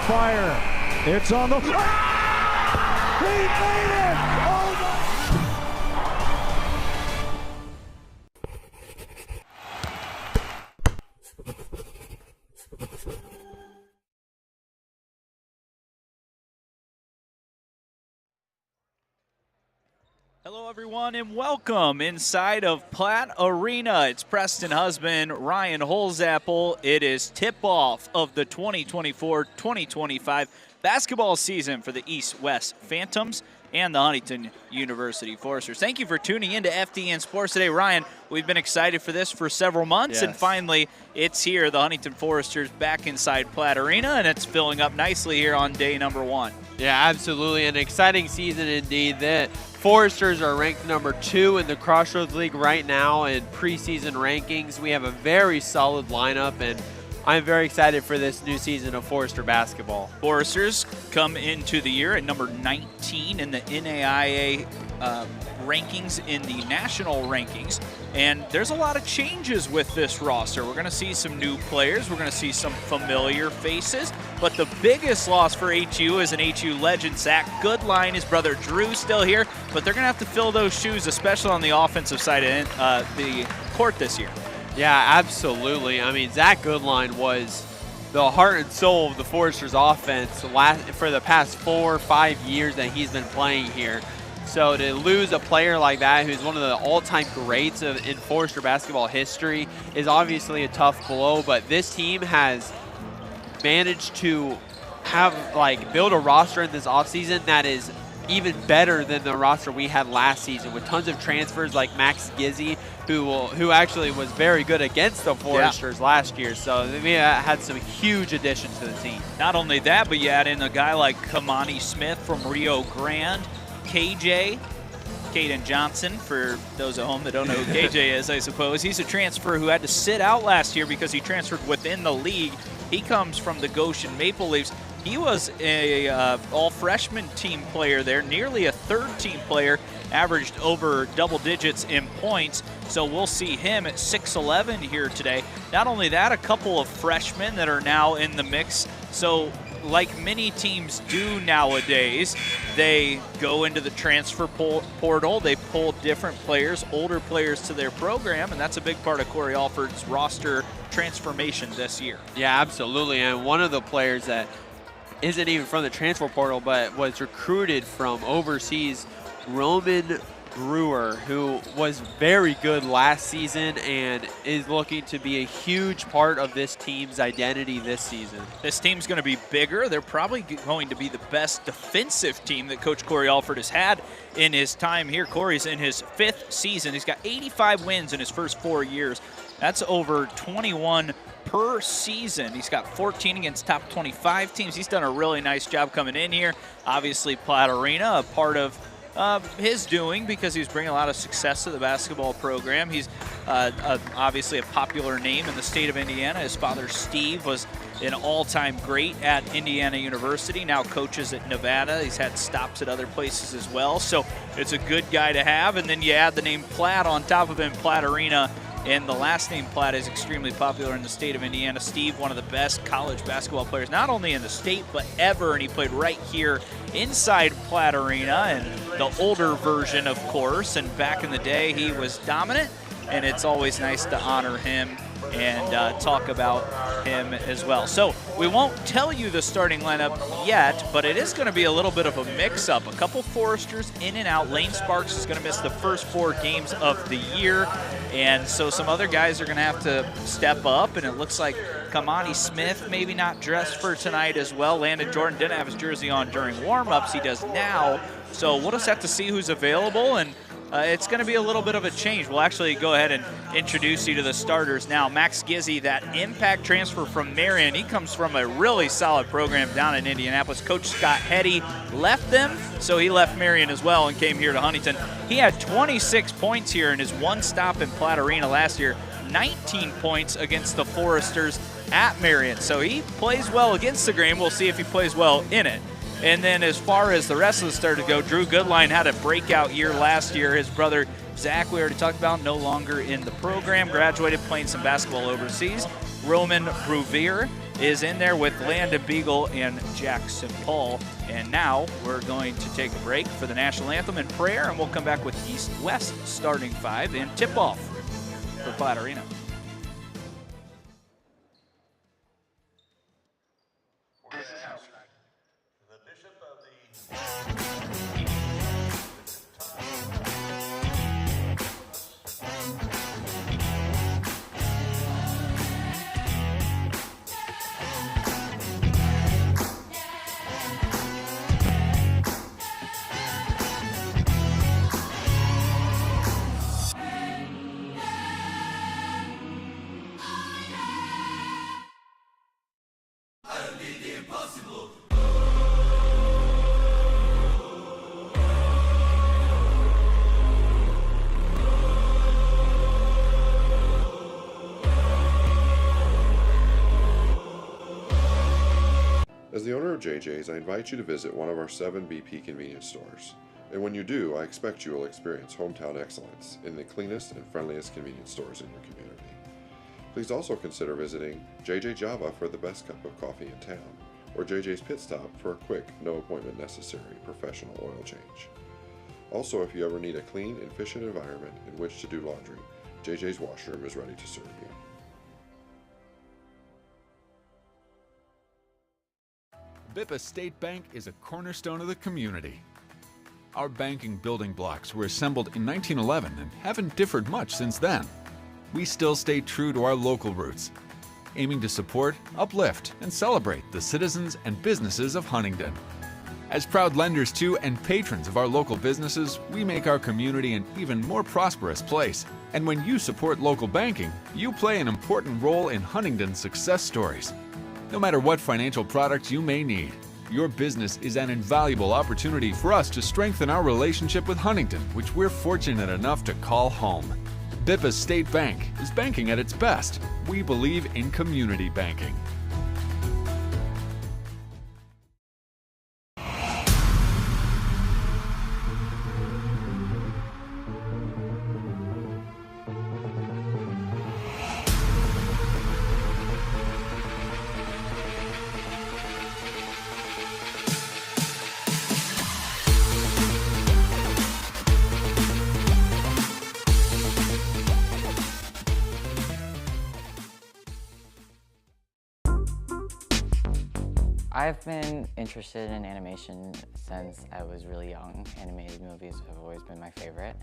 fire. It's on the... Ah! He made it! Oh my... Hello, everyone, and welcome inside of Platt Arena. It's Preston Husband, Ryan Holzapple. It is tip-off of the 2024-2025 basketball season for the East-West Phantoms and the Huntington University Foresters. Thank you for tuning in to FDN Sports today. Ryan, we've been excited for this for several months, and finally it's here. The Huntington Foresters back inside Platt Arena, and it's filling up nicely here on day number 1. Yeah, absolutely. An exciting season indeed. The Foresters are ranked number 2 in the Crossroads League right now in preseason rankings. We have a very solid lineup, and I'm very excited for this new season of Forester basketball. Foresters come into the year at number 19 in the NAIA rankings, in the national rankings, and there's a lot of changes with this roster. We're going to see some new players. We're going to see some familiar faces, but the biggest loss for HU is an HU legend, Zach Goodline. His brother Drew still here, but they're going to have to fill those shoes, especially on the offensive side of the court this year. Yeah, absolutely. I mean, Zach Goodline was the heart and soul of the Foresters offense for the past 4 or 5 years that he's been playing here. So to lose a player like that, who's one of the all-time greats in Forester basketball history, is obviously a tough blow. But this team has managed to build a roster in this offseason that is even better than the roster we had last season, with tons of transfers like Max Gizzy, who actually was very good against the Foresters last year. So we had some huge additions to the team. Not only that, but you add in a guy like Kamani Smith from Rio Grande, KJ, Caden Johnson, for those at home that don't know who KJ is, I suppose. He's a transfer who had to sit out last year because he transferred within the league. He comes from the Goshen Maple Leafs. He was a all-freshman team player there, nearly a third-team player, averaged over double digits in points. So we'll see him at 6'11" here today. Not only that, a couple of freshmen that are now in the mix. So like many teams do nowadays, they go into the transfer portal. They pull different players, older players to their program, and that's a big part of Corey Alford's roster transformation this year. Yeah, absolutely. And one of the players that isn't even from the transfer portal, but was recruited from overseas, Roman Brewer, who was very good last season and is looking to be a huge part of this team's identity this season. This team's going to be bigger. They're probably going to be the best defensive team that Coach Corey Alford has had in his time here. Corey's in his 5th season. He's got 85 wins in his first 4 years. That's over 21 per season. He's got 14 against top 25 teams. He's done a really nice job coming in here. Obviously, Platt Arena, a part of his doing, because he's bringing a lot of success to the basketball program. He's obviously a popular name in the state of Indiana. His father, Steve, was an all-time great at Indiana University, now coaches at Nevada. He's had stops at other places as well, so it's a good guy to have. And then you add the name Platt on top of him, Platt Arena, and the last name Platt is extremely popular in the state of Indiana. Steve, one of the best college basketball players, not only in the state, but ever, and he played right here inside Platt Arena, and the older version, of course, and back in the day, he was dominant, and it's always nice to honor him and talk about him as well. So we won't tell you the starting lineup yet, but it is going to be a little bit of a mix-up. A couple Foresters in and out. Lane Sparks is going to miss the first 4 games of the year, and so some other guys are going to have to step up, and it looks like Kamani Smith maybe not dressed for tonight as well. Landon Jordan didn't have his jersey on during warm-ups. He does now, so we'll just have to see who's available, and it's going to be a little bit of a change. We'll actually go ahead and introduce you to the starters now. Max Gizzy, that impact transfer from Marion, he comes from a really solid program down in Indianapolis. Coach Scott Hetty left them, so he left Marion as well and came here to Huntington. He had 26 points here in his one stop in Platt Arena last year, 19 points against the Foresters at Marion. So he plays well against the grain. We'll see if he plays well in it. And then as far as the rest of the start to go, Drew Goodline had a breakout year last year. His brother, Zach, we already talked about, no longer in the program, graduated playing some basketball overseas. Roman Brewer is in there with Landon Beagle and Jackson Paul. And now we're going to take a break for the national anthem and prayer, and we'll come back with East-West starting five and tip-off for Platte Arena. As the owner of JJ's, I invite you to visit one of our 7 BP convenience stores. And when you do, I expect you will experience hometown excellence in the cleanest and friendliest convenience stores in your community. Please also consider visiting JJ Java for the best cup of coffee in town, or JJ's Pit Stop for a quick, no appointment necessary professional oil change. Also, if you ever need a clean and efficient environment in which to do laundry, JJ's Washroom is ready to serve you. Bippa State Bank is a cornerstone of the community. Our banking building blocks were assembled in 1911 and haven't differed much since then. We still stay true to our local roots, aiming to support, uplift, and celebrate the citizens and businesses of Huntington. As proud lenders to and patrons of our local businesses, we make our community an even more prosperous place. And when you support local banking, you play an important role in Huntington's success stories. No matter what financial products you may need, your business is an invaluable opportunity for us to strengthen our relationship with Huntington, which we're fortunate enough to call home. Bippa State Bank is banking at its best. We believe in community banking. I've been interested in animation since I was really young. Animated movies have always been my favorite.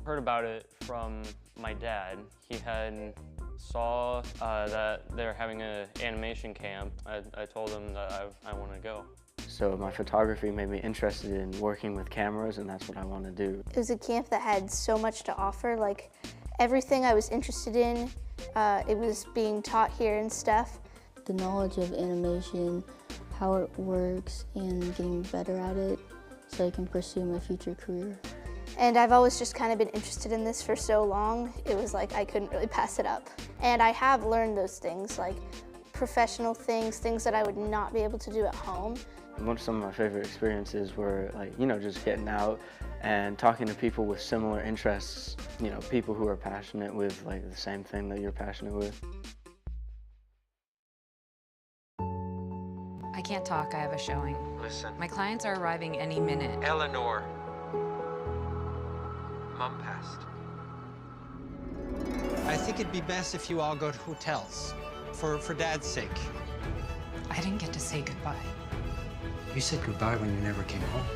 Heard about it from my dad. He had saw that they're having an animation camp. I told him that I want to go. So my photography made me interested in working with cameras, and that's what I want to do. It was a camp that had so much to offer, like everything I was interested in, it was being taught here and stuff. The knowledge of animation, how it works, and getting better at it so I can pursue my future career. And I've always just kind of been interested in this for so long, it was like I couldn't really pass it up. And I have learned those things, like professional things, things that I would not be able to do at home. Some of my favorite experiences were just getting out and talking to people with similar interests, people who are passionate with the same thing that you're passionate with. I can't talk, I have a showing. Listen. My clients are arriving any minute. Eleanor. Mom passed. I think it'd be best if you all go to hotels, for Dad's sake. I didn't get to say goodbye. You said goodbye when you never came home.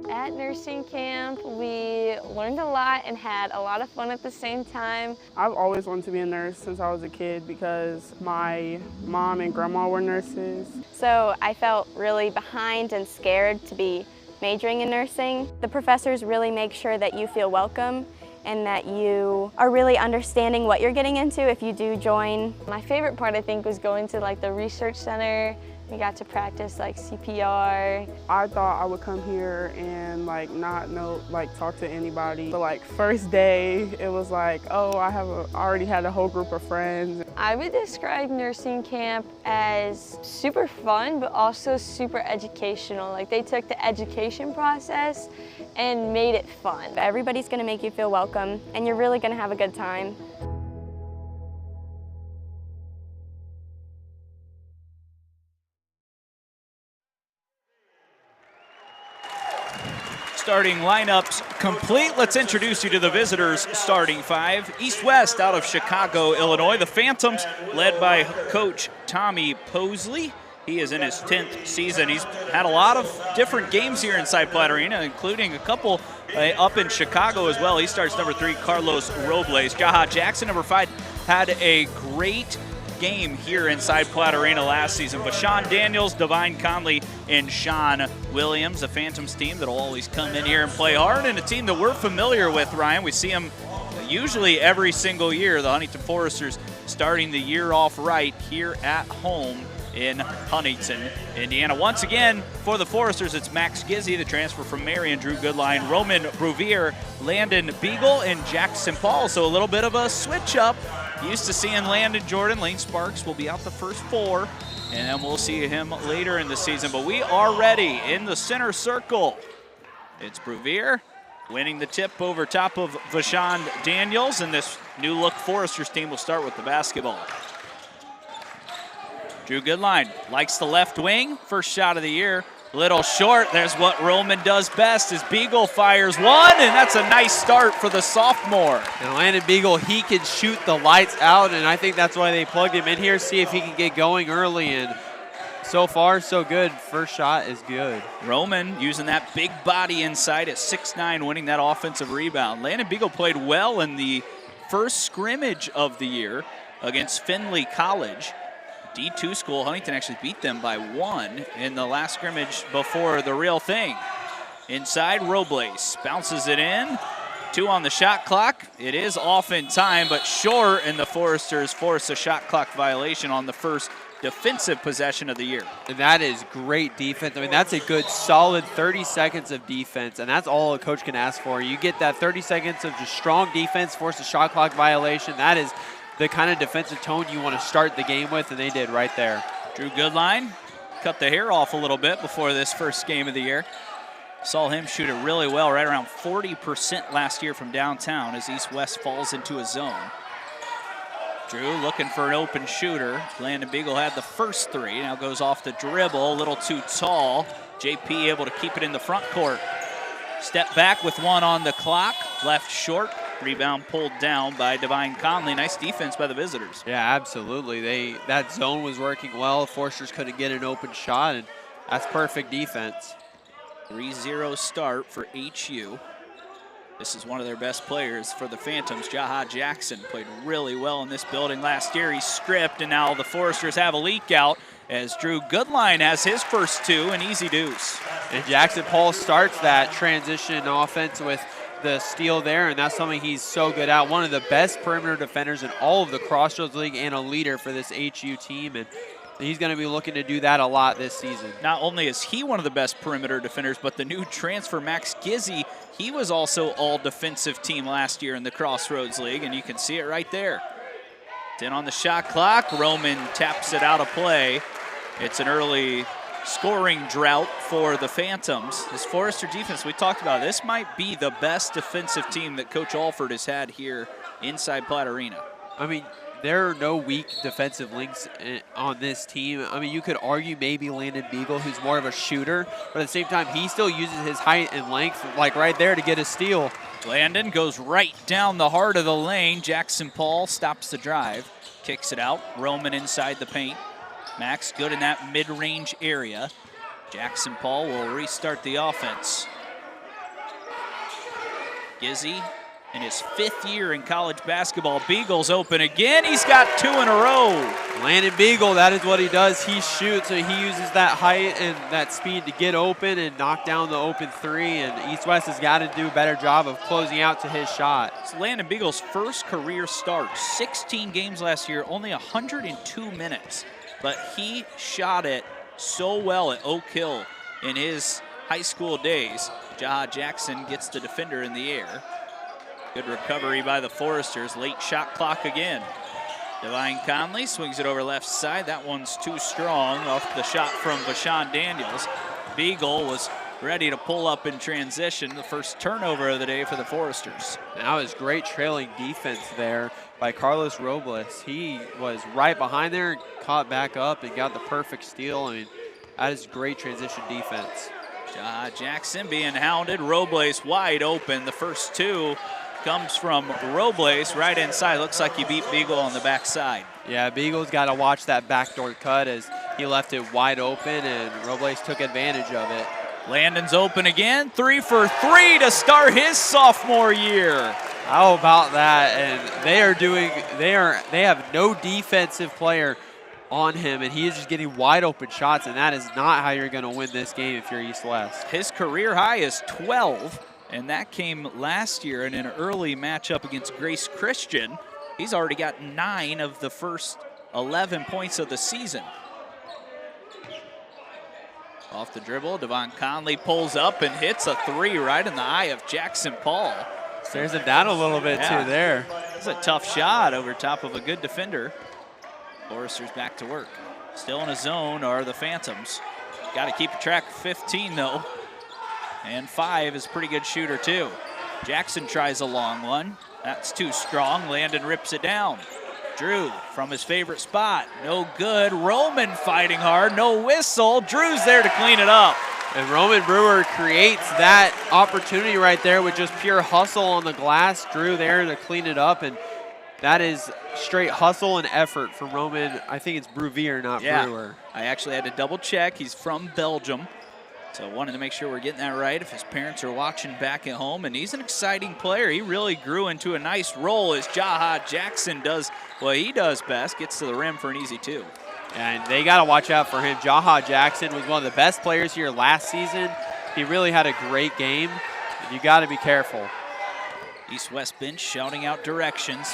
At nursing camp, we learned a lot and had a lot of fun at the same time. I've always wanted to be a nurse since I was a kid because my mom and grandma were nurses. So I felt really behind and scared to be majoring in nursing. The professors really make sure that you feel welcome and that you are really understanding what you're getting into if you do join. My favorite part, I think, was going to the research center We got to practice like CPR. I thought I would come here and not know, talk to anybody. But first day, it was like, oh, I already had a whole group of friends. I would describe nursing camp as super fun, but also super educational. Like they took the education process and made it fun. Everybody's gonna make you feel welcome, and you're really gonna have a good time. Starting lineups complete. Let's introduce you to the visitors' starting five. East-West out of Chicago, Illinois. The Phantoms led by Coach Tommy Posley. He is in his 10th season. He's had a lot of different games here inside Platt Arena, including a couple up in Chicago as well. He starts number 3, Carlos Robles. Jaha Jackson, number 5, had a great game here inside Platt Arena last season. But Sean Daniels, Divine Conley, and Sean Williams, a Phantoms team that'll always come in here and play hard, and a team that we're familiar with, Ryan. We see them usually every single year. The Huntington Foresters starting the year off right here at home in Huntington, Indiana. Once again, for the Foresters, it's Max Gizzi, the transfer from Marion, Drew Goodline, Roman Bruvier, Landon Beagle, and Jackson Paul. So a little bit of a switch up. Used to seeing Landon Jordan. Lane Sparks will be out the first 4, and then we'll see him later in the season. But we are ready in the center circle. It's Bruvier winning the tip over top of Vashawn Daniels, and this new look Foresters team will start with the basketball. Drew Goodline likes the left wing. First shot of the year. Little short. There's what Roman does best as Beagle fires one, and that's a nice start for the sophomore. And Landon Beagle, he can shoot the lights out, and I think that's why they plugged him in here, see if he can get going early, and so far, so good. First shot is good. Roman using that big body inside at 6'9", winning that offensive rebound. Landon Beagle played well in the first scrimmage of the year against Findlay College. D2 school. Huntington actually beat them by 1 in the last scrimmage before the real thing. Inside, Robles bounces it in. 2 on the shot clock. It is off in time, but short, and the Foresters force a shot clock violation on the first defensive possession of the year. And that is great defense. I mean, that's a good, solid 30 seconds of defense, and that's all a coach can ask for. You get that 30 seconds of just strong defense, force a shot clock violation. That is the kind of defensive tone you want to start the game with, and they did right there. Drew Goodline cut the hair off a little bit before this first game of the year. Saw him shoot it really well, right around 40% last year from downtown as East-West falls into a zone. Drew looking for an open shooter. Landon Beagle had the first 3, now goes off the dribble, a little too tall. JP able to keep it in the front court. Step back with 1 on the clock, left short. Rebound pulled down by Divine Conley. Nice defense by the visitors. Yeah, absolutely. That zone was working well. Foresters couldn't get an open shot, and that's perfect defense. 3-0 start for HU. This is one of their best players for the Phantoms. Jaha Jackson played really well in this building last year. He's stripped, and now the Foresters have a leak out as Drew Goodline has his first 2, an easy deuce. And Jackson Paul starts that transition offense with the steal there, and that's something he's so good at. One of the best perimeter defenders in all of the Crossroads League and a leader for this HU team, and he's going to be looking to do that a lot this season. Not only is he one of the best perimeter defenders, but the new transfer, Max Gizzi, he was also all-defensive team last year in the Crossroads League, and you can see it right there. 10 on the shot clock. Roman taps it out of play. It's an early scoring drought for the Phantoms. This Forester defense we talked about, this might be the best defensive team that Coach Alford has had here inside Platt Arena. I mean, there are no weak defensive links on this team. I mean, you could argue maybe Landon Beagle, who's more of a shooter, but at the same time, he still uses his height and length, like right there, to get a steal. Landon goes right down the heart of the lane. Jackson Paul stops the drive, kicks it out. Roman inside the paint. Max good in that mid-range area. Jackson Paul will restart the offense. Gizzi in his 5th year in college basketball. Beagle's open again. He's got 2 in a row. Landon Beagle, that is what he does. He shoots, so he uses that height and that speed to get open and knock down the open 3, and East-West has got to do a better job of closing out to his shot. It's Landon Beagle's first career start. 16 games last year, only 102 minutes. But he shot it so well at Oak Hill in his high school days. Jaha Jackson gets the defender in the air. Good recovery by the Foresters. Late shot clock again. Divine Conley swings it over left side. That one's too strong off the shot from Vashawn Daniels. Beagle was ready to pull up in transition. The first turnover of the day for the Foresters. That was great trailing defense there by Carlos Robles. He was right behind there, caught back up, and got the perfect steal. I mean, that is great transition defense. Jackson being hounded. Robles wide open. The first two comes from Robles right inside. Looks like he beat Beagle on the backside. Yeah, Beagle's got to watch that backdoor cut as he left it wide open, and Robles took advantage of it. Landon's open again. 3 for 3 to start his sophomore year. How about that? And they have no defensive player on him, and he is just getting wide open shots, and that is not how you're going to win this game if you're East West. His career high is 12, and that came last year in an early matchup against Grace Christian. He's already got 9 of the first 11 points of the season. Off the dribble, Devon Conley pulls up and hits a 3 right in the eye of Jackson Paul. Stares him down a little bit too there. It's a tough shot over top of a good defender. Foresters back to work. Still in a zone are the Phantoms. Got to keep track of 15 though. And 5 is a pretty good shooter too. Jackson tries a long one. That's too strong. Landon rips it down. Drew from his favorite spot. No good. Roman fighting hard. No whistle. Drew's there to clean it up. And Roman Brewer creates that opportunity right there with just pure hustle on the glass. Drew there to clean it up, and that is straight hustle and effort from Roman. I think it's Brewer, not Brewer. I actually had to double check. He's from Belgium. So wanted to make sure we're getting that right if his parents are watching back at home. And he's an exciting player. He really grew into a nice role as Jaha Jackson does what he does best, gets to the rim for an easy 2. And they got to watch out for him. Jaha Jackson was one of the best players here last season. He really had a great game. You got to be careful. East-West bench shouting out directions.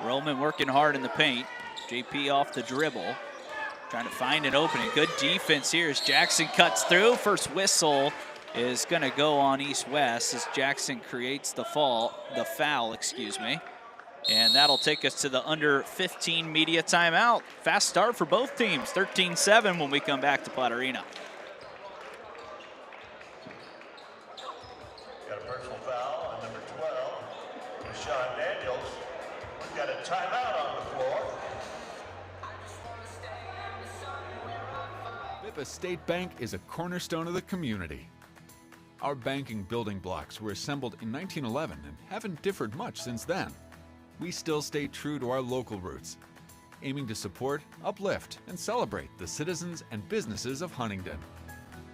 Roman working hard in the paint. JP off the dribble. Trying to find an opening. Good defense here as Jackson cuts through. First whistle is going to go on East-West as Jackson creates the foul, And that'll take us to the under 15 media timeout. Fast start for both teams, 13-7 when we come back to Platte Arena. Got a personal foul on number 12, Vashawn Daniels. We've got a timeout on the floor. Bippa State Bank is a cornerstone of the community. Our banking building blocks were assembled in 1911 and haven't differed much since then. We still stay true to our local roots, aiming to support, uplift, and celebrate the citizens and businesses of Huntington.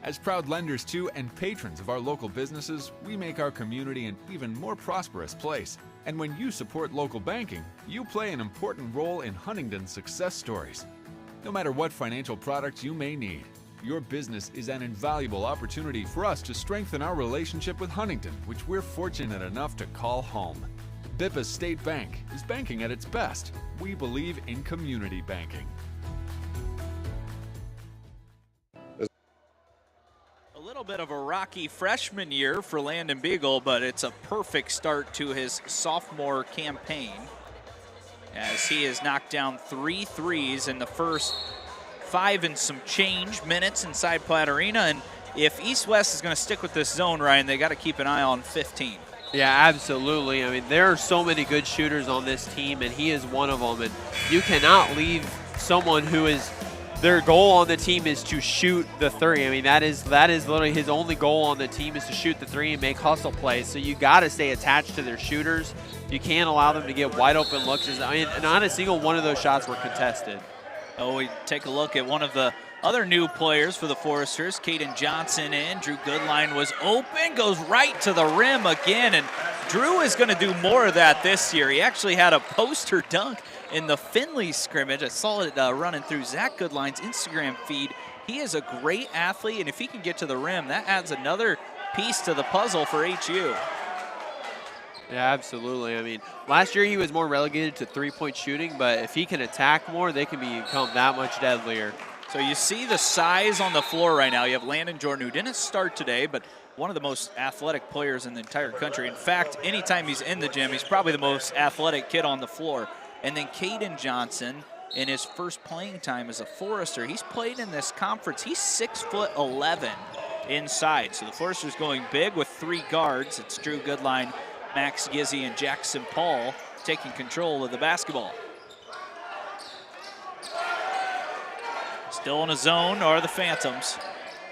As proud lenders to and patrons of our local businesses, we make our community an even more prosperous place. And when you support local banking, you play an important role in Huntington's success stories. No matter what financial products you may need, your business is an invaluable opportunity for us to strengthen our relationship with Huntington, which we're fortunate enough to call home. Bippa State Bank is banking at its best. We believe in community banking. A little bit of a rocky freshman year for Landon Beagle, but it's a perfect start to his sophomore campaign as he has knocked down 3 threes in the first 5 and some change minutes inside Platte Arena. And if East-West is going to stick with this zone, Ryan, they got to keep an eye on 15. Yeah, absolutely. I mean, there are so many good shooters on this team, and he is one of them. And you cannot leave someone who is their goal on the team is to shoot the 3. I mean, that is literally his only goal on the team is to shoot the 3 and make hustle plays. So you got to stay attached to their shooters. You can't allow them to get wide open looks. I mean, not a single one of those shots were contested. Oh, we take a look at one of the other new players for the Foresters. Caden Johnson in. Drew Goodline was open, goes right to the rim again. And Drew is going to do more of that this year. He actually had a poster dunk in the Finley scrimmage. I saw it running through Zach Goodline's Instagram feed. He is a great athlete, and if he can get to the rim, that adds another piece to the puzzle for HU. Yeah, absolutely. I mean, last year he was more relegated to 3-point shooting, but if he can attack more, they can become that much deadlier. So you see the size on the floor right now. You have Landon Jordan, who didn't start today, but one of the most athletic players in the entire country. In fact, anytime he's in the gym, he's probably the most athletic kid on the floor. And then Caden Johnson, in his first playing time as a Forester, he's played in this conference. He's 6'11" inside. So the Foresters going big with 3 guards. It's Drew Goodline, Max Gizzy, and Jackson Paul taking control of the basketball. Still in a zone are the Phantoms.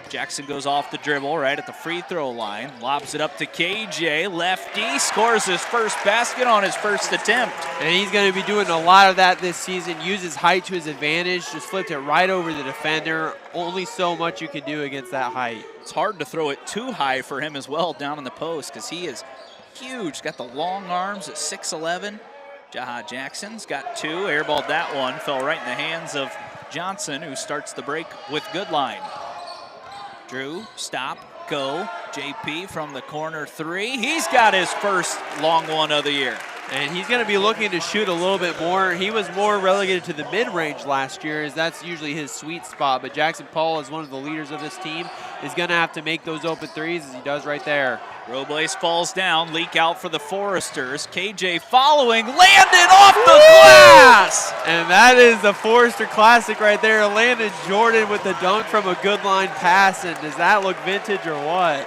Jackson goes off the dribble right at the free throw line, lobs it up to KJ, lefty, scores his first basket on his first attempt. And he's going to be doing a lot of that this season. Uses height to his advantage, just flipped it right over the defender. Only so much you can do against that height. It's hard to throw it too high for him as well down in the post because he is huge. Got the long arms at 6'11". Jaha Jackson's got 2, airballed that one, fell right in the hands of Johnson, who starts the break with Goodline. Drew, stop, go. JP from the corner 3. He's got his first long one of the year. And he's going to be looking to shoot a little bit more. He was more relegated to the mid-range last year, as that's usually his sweet spot. But Jackson Paul, is one of the leaders of this team, is going to have to make those open threes, as he does right there. Robles falls down, leak out for the Foresters. KJ following, landed off the glass! And that is the Forester Classic right there. Landon Jordan with the dunk from a good line pass. And does that look vintage or what?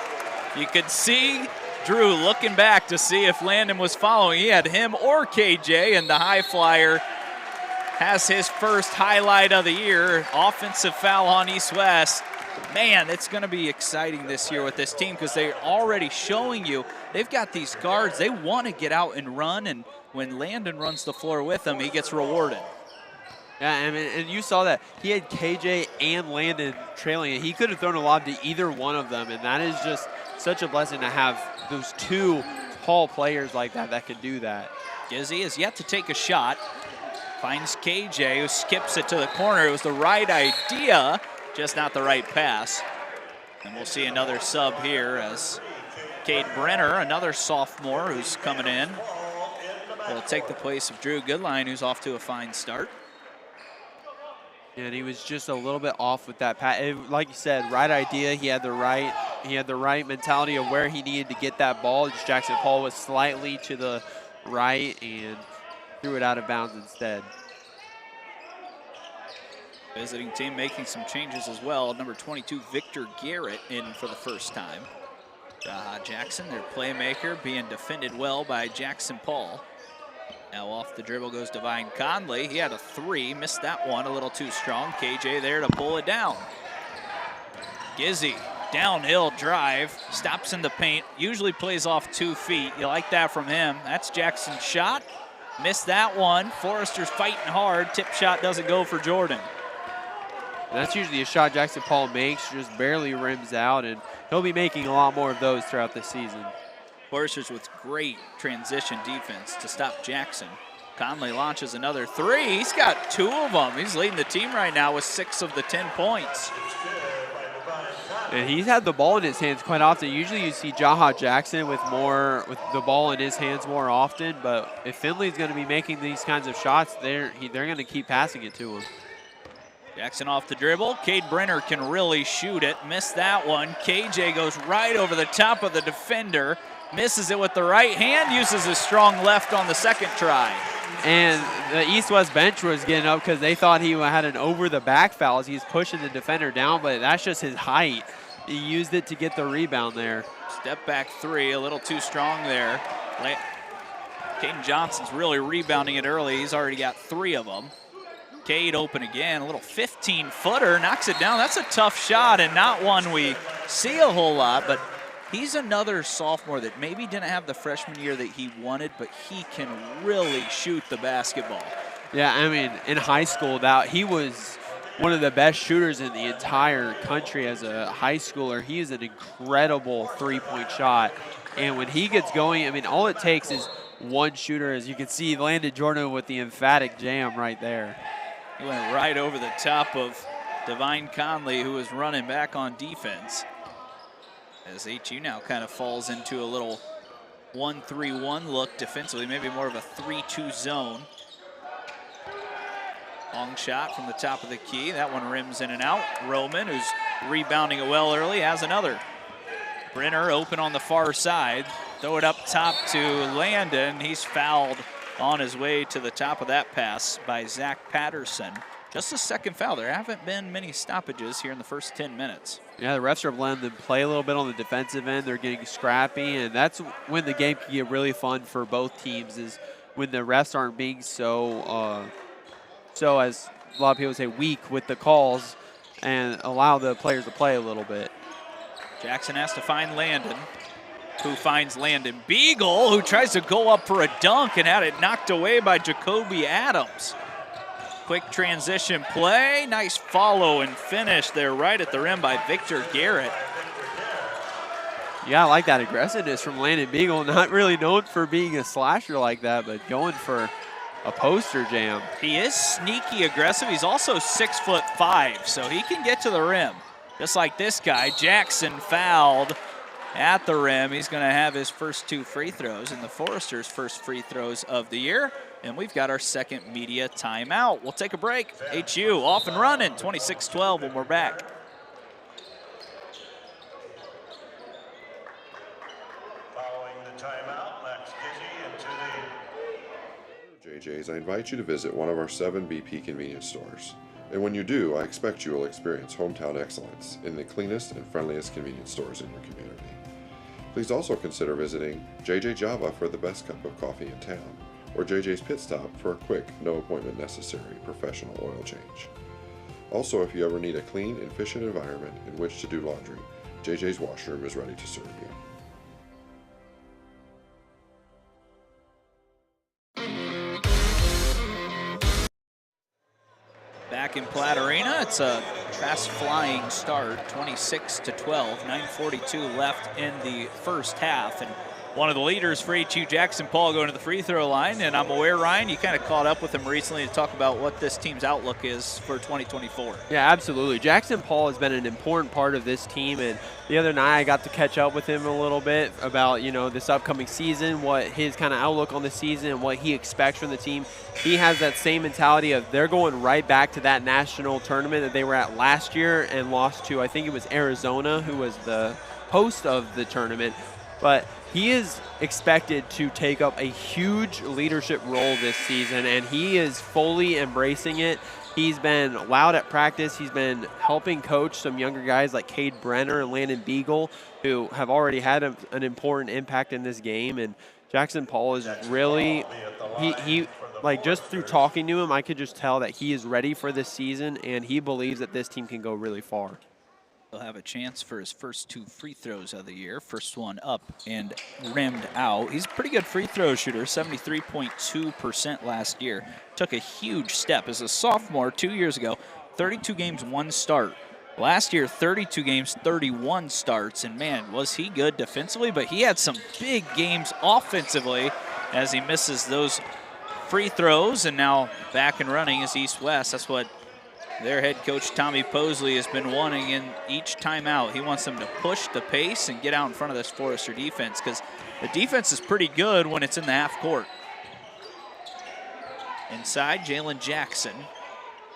You could see Drew looking back to see if Landon was following. He had him or KJ, and the high flyer has his first highlight of the year. Offensive foul on East West. Man, it's going to be exciting this year with this team because they're already showing you they've got these guards. They want to get out and run, and when Landon runs the floor with them, he gets rewarded. Yeah, and you saw that. He had KJ and Landon trailing it. He could have thrown a lob to either one of them, and that is just such a blessing to have those 2 tall players like that can do that. Gizzy has yet to take a shot. Finds KJ, who skips it to the corner. It was the right idea, just not the right pass. And we'll see another sub here as Cade Brenner, another sophomore who's coming in, will take the place of Drew Goodline, who's off to a fine start. And he was just a little bit off with that pass. Like you said, right idea. He had the right mentality of where he needed to get that ball. Just Jackson Paul was slightly to the right and threw it out of bounds instead. Visiting team making some changes as well. Number 22, Victor Garrett, in for the first time. Jackson, their playmaker, being defended well by Jackson Paul. Now off the dribble goes Divine Conley. He had a 3, missed that one a little too strong. KJ there to pull it down. Gizzy, downhill drive, stops in the paint, usually plays off 2 feet. You like that from him. That's Jackson's shot. Missed that one. Forester's fighting hard. Tip shot doesn't go for Jordan. And that's usually a shot Jackson Paul makes, just barely rims out, and he'll be making a lot more of those throughout the season. Foresters with great transition defense to stop Jackson. Conley launches another 3. He's got 2 of them. He's leading the team right now with 6 of the 10 points. And he's had the ball in his hands quite often. Usually you see Jaha Jackson with the ball in his hands more often, but if Finley's going to be making these kinds of shots, they're going to keep passing it to him. Jackson off the dribble. Cade Brenner can really shoot it. Missed that one. KJ goes right over the top of the defender. Misses it with the right hand. Uses his strong left on the second try. And the East-West bench was getting up because they thought he had an over-the-back foul as he's pushing the defender down, but that's just his height. He used it to get the rebound there. Step back 3, a little too strong there. Caden Johnson's really rebounding it early. He's already got 3 of them. Cade open again, a little 15-footer, knocks it down. That's a tough shot and not one we see a whole lot, but he's another sophomore that maybe didn't have the freshman year that he wanted, but he can really shoot the basketball. Yeah, I mean, in high school, he was one of the best shooters in the entire country as a high schooler. He is an incredible 3-point shot. And when he gets going, I mean, all it takes is one shooter. As you can see, landed Jordan with the emphatic jam right there. He went right over the top of Divine Conley, who was running back on defense. As HU now kind of falls into a little 1-3-1 look defensively, maybe more of a 3-2 zone. Long shot from the top of the key. That one rims in and out. Roman, who's rebounding it well early, has another. Brenner open on the far side. Throw it up top to Landon. He's fouled on his way to the top of that pass by Zach Patterson. Just the second foul. There haven't been many stoppages here in the first 10 minutes. Yeah, the refs are letting them play a little bit on the defensive end. They're getting scrappy, and that's when the game can get really fun for both teams, is when the refs aren't being so as a lot of people say, weak with the calls and allow the players to play a little bit. Jackson has to find Landon, who finds Landon Beagle, who tries to go up for a dunk and had it knocked away by Jacoby Adams. Quick transition play, nice follow and finish there right at the rim by Victor Garrett. Yeah, I like that aggressiveness from Landon Beagle. Not really known for being a slasher like that, but going for a poster jam. He is sneaky aggressive. He's also 6'5", so he can get to the rim. Just like this guy, Jackson fouled at the rim. He's going to have his first 2 free throws and the Foresters' first free throws of the year. And we've got our second media timeout. We'll take a break. HU off and running, 26-12 when we're back. Following the timeout, Max Gizzy into the... JJ's, I invite you to visit one of our 7 BP convenience stores. And when you do, I expect you will experience hometown excellence in the cleanest and friendliest convenience stores in your community. Please also consider visiting JJ Java for the best cup of coffee in town, or JJ's Pit Stop for a quick, no appointment necessary professional oil change. Also, if you ever need a clean and efficient environment in which to do laundry, JJ's Washroom is ready to serve you. Back in Platt Arena, it's a fast-flying start, 26-12, 9:42 left in the first half. And one of the leaders for HU, Jackson Paul, going to the free throw line. And I'm aware, Ryan, you kind of caught up with him recently to talk about what this team's outlook is for 2024. Yeah, absolutely. Jackson Paul has been an important part of this team, and the other night I got to catch up with him a little bit about, this upcoming season, what his kind of outlook on the season and what he expects from the team. He has that same mentality of they're going right back to that national tournament that they were at last year and lost to, I think it was Arizona, who was the host of the tournament. But he is expected to take up a huge leadership role this season, and he is fully embracing it. He's been loud at practice. He's been helping coach some younger guys like Cade Brenner and Landon Beagle, who have already had an important impact in this game. And Jackson Paul is really, he like, just through talking to him, I could just tell that he is ready for this season, and he believes that this team can go really far. He'll have a chance for his first 2 free throws of the year. First one up and rimmed out. He's a pretty good free throw shooter, 73.2% last year. Took a huge step as a sophomore 2 years ago, 32 games, 1 start. Last year, 32 games, 31 starts, and man, was he good defensively, but he had some big games offensively as he misses those free throws, and now back and running is East-West. That's what their head coach, Tommy Posley, has been wanting in each timeout. He wants them to push the pace and get out in front of this Forester defense, because the defense is pretty good when it's in the half court. Inside, Jalen Jackson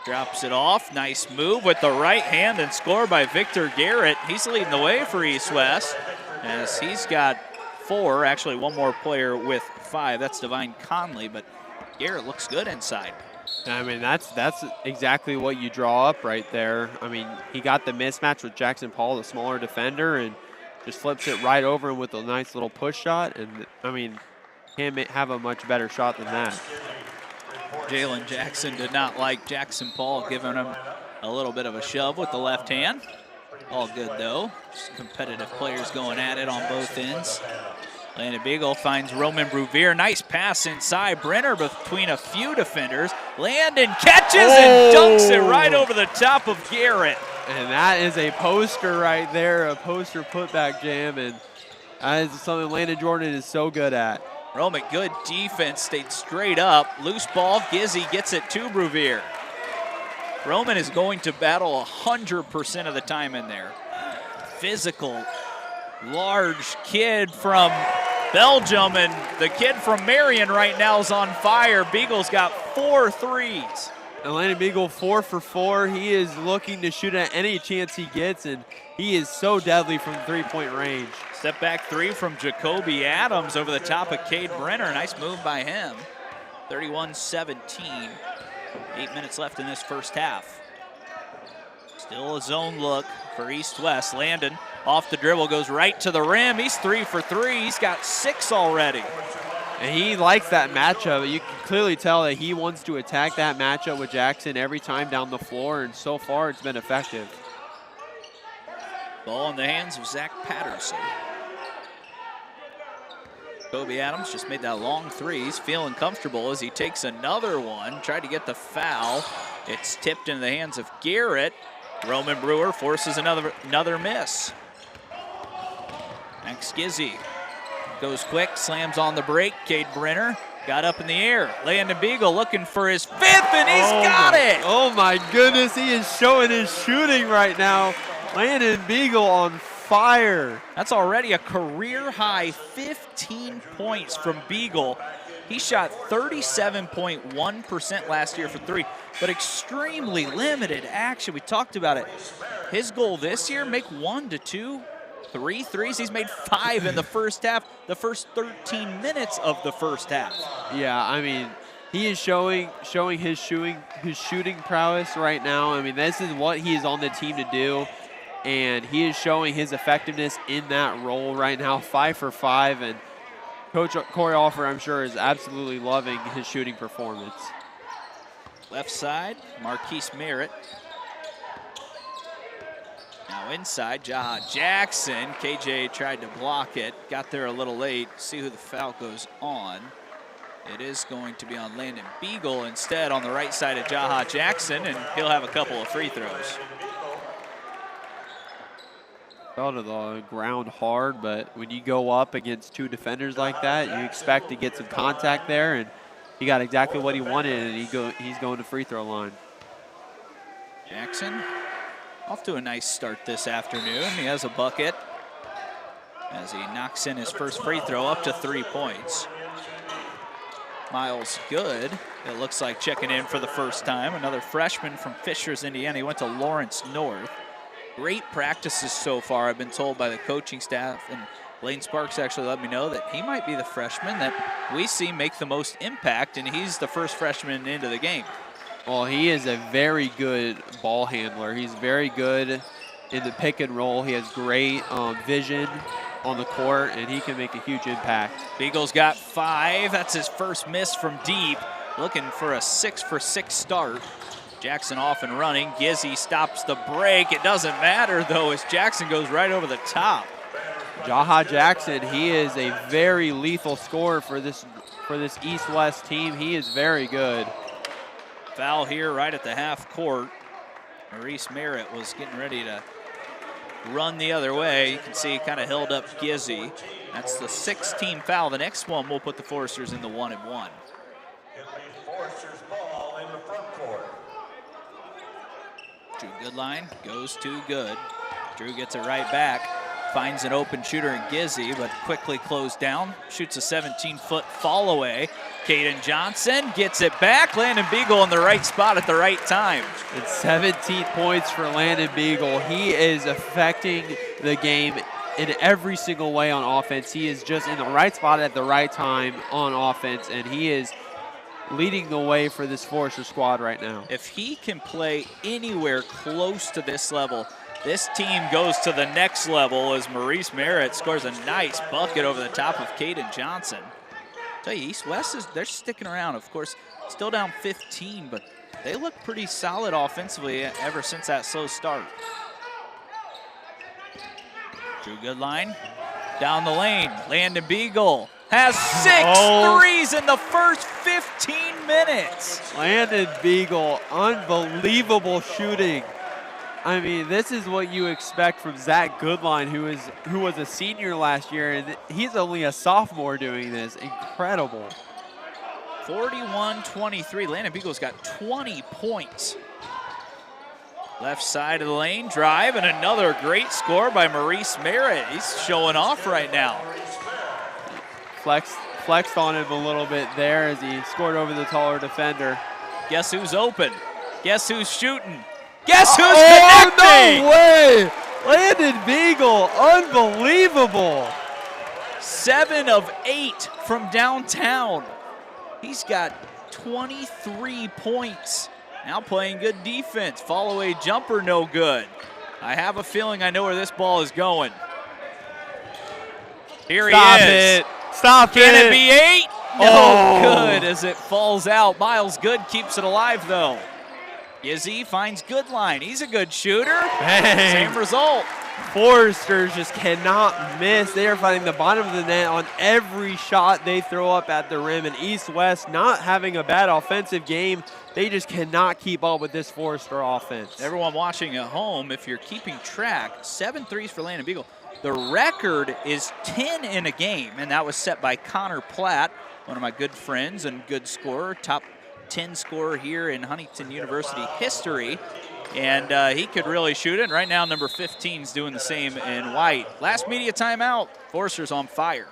drops it off. Nice move with the right hand and score by Victor Garrett. He's leading the way for East-West as he's got 4, actually one more player with 5. That's Divine Conley, but Garrett looks good inside. I mean, that's exactly what you draw up right there. I mean, he got the mismatch with Jackson Paul, the smaller defender, and just flips it right over him with a nice little push shot. And, I mean, can't have a much better shot than that. Jalen Jackson did not like Jackson Paul giving him a little bit of a shove with the left hand. All good, though. Just competitive players going at it on both ends. Landon Beagle finds Roman Bruvier. Nice pass inside. Brenner between a few defenders. Landon catches and dunks it right over the top of Garrett. And that is a poster right there, a poster putback jam. And that is something Landon Jordan is so good at. Roman, good defense, stayed straight up. Loose ball, Gizzy gets it to Bruvier. Roman is going to battle 100% of the time in there. Physical, large kid from Belgium, and the kid from Marion right now is on fire. Beagle's got 4 threes. And Landon Beagle 4 for 4. He is looking to shoot at any chance he gets, and he is so deadly from three-point range. Step back three from Jacoby Adams over the top of Cade Brenner. Nice move by him. 31-17. 8 minutes left in this first half. Still a zone look for East-West. Landon off the dribble, goes right to the rim. He's 3 for 3. He's got 6 already. And he likes that matchup. You can clearly tell that he wants to attack that matchup with Jackson every time down the floor, and so far it's been effective. Ball in the hands of Zach Patterson. Kobe Adams just made that long three. He's feeling comfortable as he takes another one. Tried to get the foul. It's tipped into the hands of Garrett. Roman Brewer forces another miss. Max Gizzy goes quick, slams on the break. Cade Brenner got up in the air. Landon Beagle looking for his 5th, and he's got it! Oh my goodness, he is showing his shooting right now. Landon Beagle on fire. That's already a career high 15 points from Beagle. He shot 37.1% last year for three, but extremely limited action. We talked about it. His goal this year, make 1 to 2, 3 threes. He's made 5 in the first half, the first 13 minutes of the first half. Yeah, I mean, he is showing his shooting prowess right now. I mean, this is what he is on the team to do, and he is showing his effectiveness in that role right now. 5 for 5, and Coach Corey Alford, I'm sure, is absolutely loving his shooting performance. Left side, Marquise Merritt. Now inside, Jaha Jackson. KJ tried to block it, got there a little late. See who the foul goes on. It is going to be on Landon Beagle instead on the right side of Jaha Jackson, and he'll have a couple of free throws. Fell to the ground hard, but when you go up against 2 defenders like that, you expect to get some contact there, and he got exactly what he wanted, and he's going to free throw line. Jackson off to a nice start this afternoon. He has a bucket as he knocks in his first free throw up to 3 points. Miles Good, it looks like, checking in for the first time. Another freshman from Fishers, Indiana. He went to Lawrence North. Great practices so far, I've been told by the coaching staff, and Lane Sparks actually let me know that he might be the freshman that we see make the most impact, and he's the first freshman into the game. Well, he is a very good ball handler. He's very good in the pick and roll. He has great vision on the court, and he can make a huge impact. Beagle's got 5. That's his first miss from deep. Looking for a 6 for 6 start. Jackson off and running. Gizzy stops the break. It doesn't matter, though, as Jackson goes right over the top. Jaha Jackson, he is a very lethal scorer for this East-West team. He is very good. Foul here right at the half court. Maurice Merritt was getting ready to run the other way. You can see he kind of held up Gizzy. That's the 6th foul. The next one will put the Foresters in the 1-1. It'll be Foresters ball in the front court. Drew Goodline goes to Good. Drew gets it right back. Finds an open shooter in Gizzy, but quickly closed down. Shoots a 17-foot fall away. Caden Johnson gets it back. Landon Beagle in the right spot at the right time. It's 17 points for Landon Beagle. He is affecting the game in every single way on offense. He is just in the right spot at the right time on offense, and he is leading the way for this Forester squad right now. If he can play anywhere close to this level, this team goes to the next level as Maurice Merritt scores a nice bucket over the top of Caden Johnson. I tell you, East-West, they're sticking around. Of course, still down 15, but they look pretty solid offensively ever since that slow start. Drew Goodline down the lane. Landon Beagle has 6 threes in the first 15 minutes. Landon Beagle, unbelievable shooting. I mean, this is what you expect from Zach Goodline, who was a senior last year, and he's only a sophomore doing this. Incredible. 41-23. Landon Beagle's got 20 points. Left side of the lane, drive, and another great score by Maurice Merritt. He's showing off right now. Flexed on him a little bit there as he scored over the taller defender. Guess who's open? Guess who's shooting? Guess who's connecting? No way! Landon Beagle, unbelievable. 7 of 8 from downtown. He's got 23 points. Now playing good defense. Fall away jumper, no good. I have a feeling I know where this ball is going. Here he is. Stop it. Stop it. Can it be 8? No good as it falls out. Miles Good keeps it alive though. Gizzy finds Goodline. He's a good shooter. Hey. Same result. Foresters just cannot miss. They are finding the bottom of the net on every shot they throw up at the rim. And East-West not having a bad offensive game. They just cannot keep up with this Forester offense. Everyone watching at home, if you're keeping track, 7 threes for Landon Beagle. The record is 10 in a game, and that was set by Connor Platt, one of my good friends and good scorer, top 10 scorer here in Huntington University history. And he could really shoot it. And right now, number 15 is doing the same in white. Last media timeout. Forester's on fire.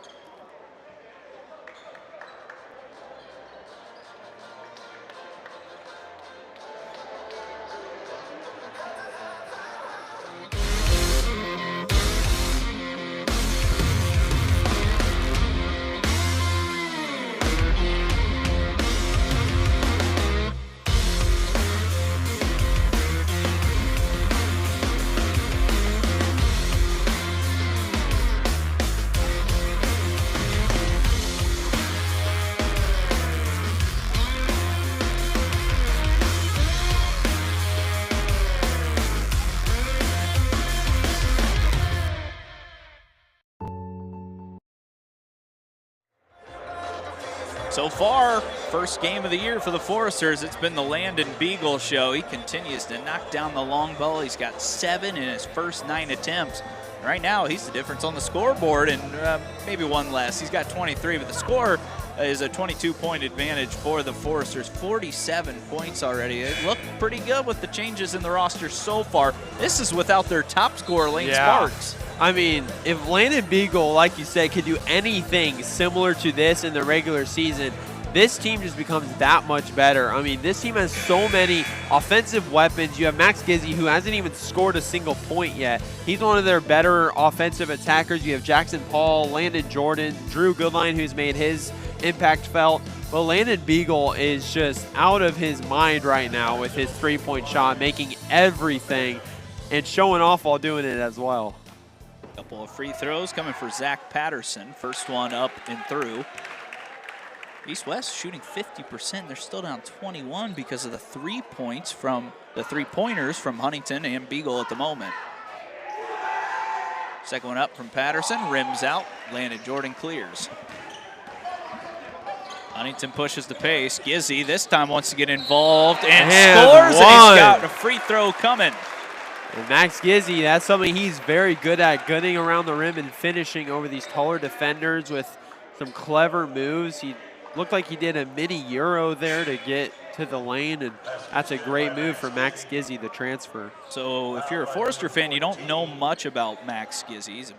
So far, first game of the year for the Foresters, it's been the Landon Beagle show. He continues to knock down the long ball. He's got 7 in his first 9 attempts. Right now, he's the difference on the scoreboard, and maybe one less. He's got 23, but the score is a 22-point advantage for the Foresters. 47 points already. It looked pretty good with the changes in the roster so far. This is without their top scorer, Lane Sparks. I mean, if Landon Beagle, like you said, could do anything similar to this in the regular season, this team just becomes that much better. I mean, this team has so many offensive weapons. You have Max Gizzy, who hasn't even scored a single point yet. He's one of their better offensive attackers. You have Jackson Paul, Landon Jordan, Drew Goodline, who's made his impact felt. But Landon Beagle is just out of his mind right now with his three-point shot, making everything and showing off while doing it as well. Couple of free throws coming for Zach Patterson. First one up and through. East-West shooting 50%. They're still down 21 because of the 3 points from the three-pointers from Huntington and Beagle at the moment. Second one up from Patterson, rims out. Landon Jordan clears. Huntington pushes the pace. Gizzy this time wants to get involved and scores, and he's got a free throw coming. And Max Gizzy, that's something he's very good at, gunning around the rim and finishing over these taller defenders with some clever moves. He looked like he did a mini Euro there to get to the lane, and that's a great move for Max Gizzy, the transfer. So if you're a Forester fan, you don't know much about Max Gizzy. He's a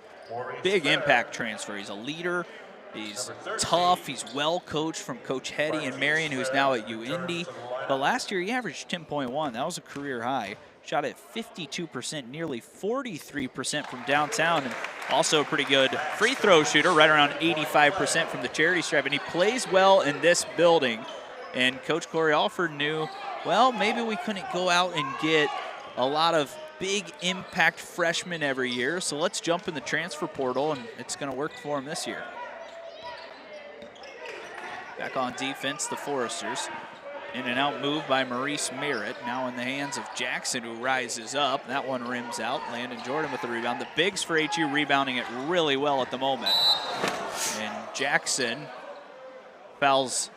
big impact transfer. He's a leader. He's tough. He's well coached from Coach Hetty and Marion, who's now at UIndy. But last year he averaged 10.1. That was a career high. Shot at 52%, nearly 43% from downtown, and also a pretty good free throw shooter, right around 85% from the charity stripe. And he plays well in this building. And Coach Corey Alford knew, well, maybe we couldn't go out and get a lot of big impact freshmen every year, so let's jump in the transfer portal, and it's going to work for him this year. Back on defense, the Foresters. In and out move by Maurice Merritt. Now in the hands of Jackson, who rises up. That one rims out. Landon Jordan with the rebound. The bigs for HU rebounding it really well at the moment. And Jackson fouls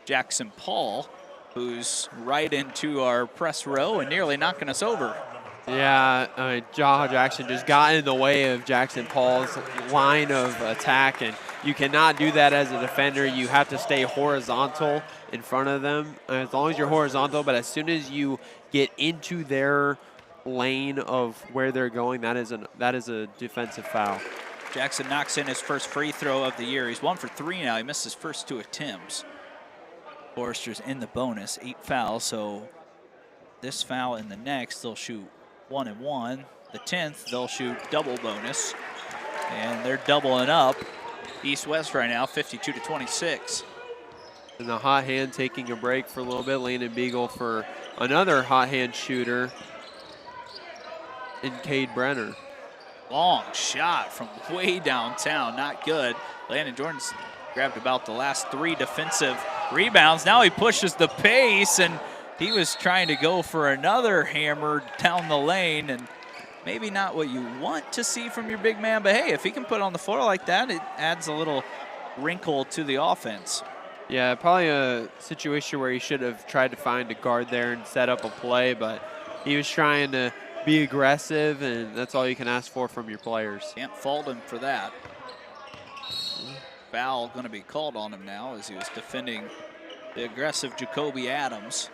Jackson Paul, who's right into our press row and nearly knocking us over. Yeah, Jaha Jackson just got in the way of Jackson Paul's line of attack, and you cannot do that as a defender. You have to stay horizontal in front of them, as long as you're horizontal, but as soon as you get into their lane of where they're going, that is a defensive foul. Jackson knocks in his first free throw of the year. He's 1 for 3 now. He missed his first 2 attempts. Foresters in the bonus, 8 fouls, so this foul and the next, they'll shoot 1 and 1. The 10th, they'll shoot double bonus. And they're doubling up East-West right now, 52-26. And the hot hand taking a break for a little bit. Landon Beagle for another hot hand shooter in Cade Brenner. Long shot from way downtown, not good. Landon Jordan's grabbed about the last 3 defensive rebounds. Now he pushes the pace, and he was trying to go for another hammer down the lane, and maybe not what you want to see from your big man, but hey, if he can put it on the floor like that, it adds a little wrinkle to the offense. Yeah, probably a situation where he should have tried to find a guard there and set up a play, but he was trying to be aggressive, and that's all you can ask for from your players. Can't fault him for that. Foul going to be called on him now as he was defending the aggressive Jacoby Adams.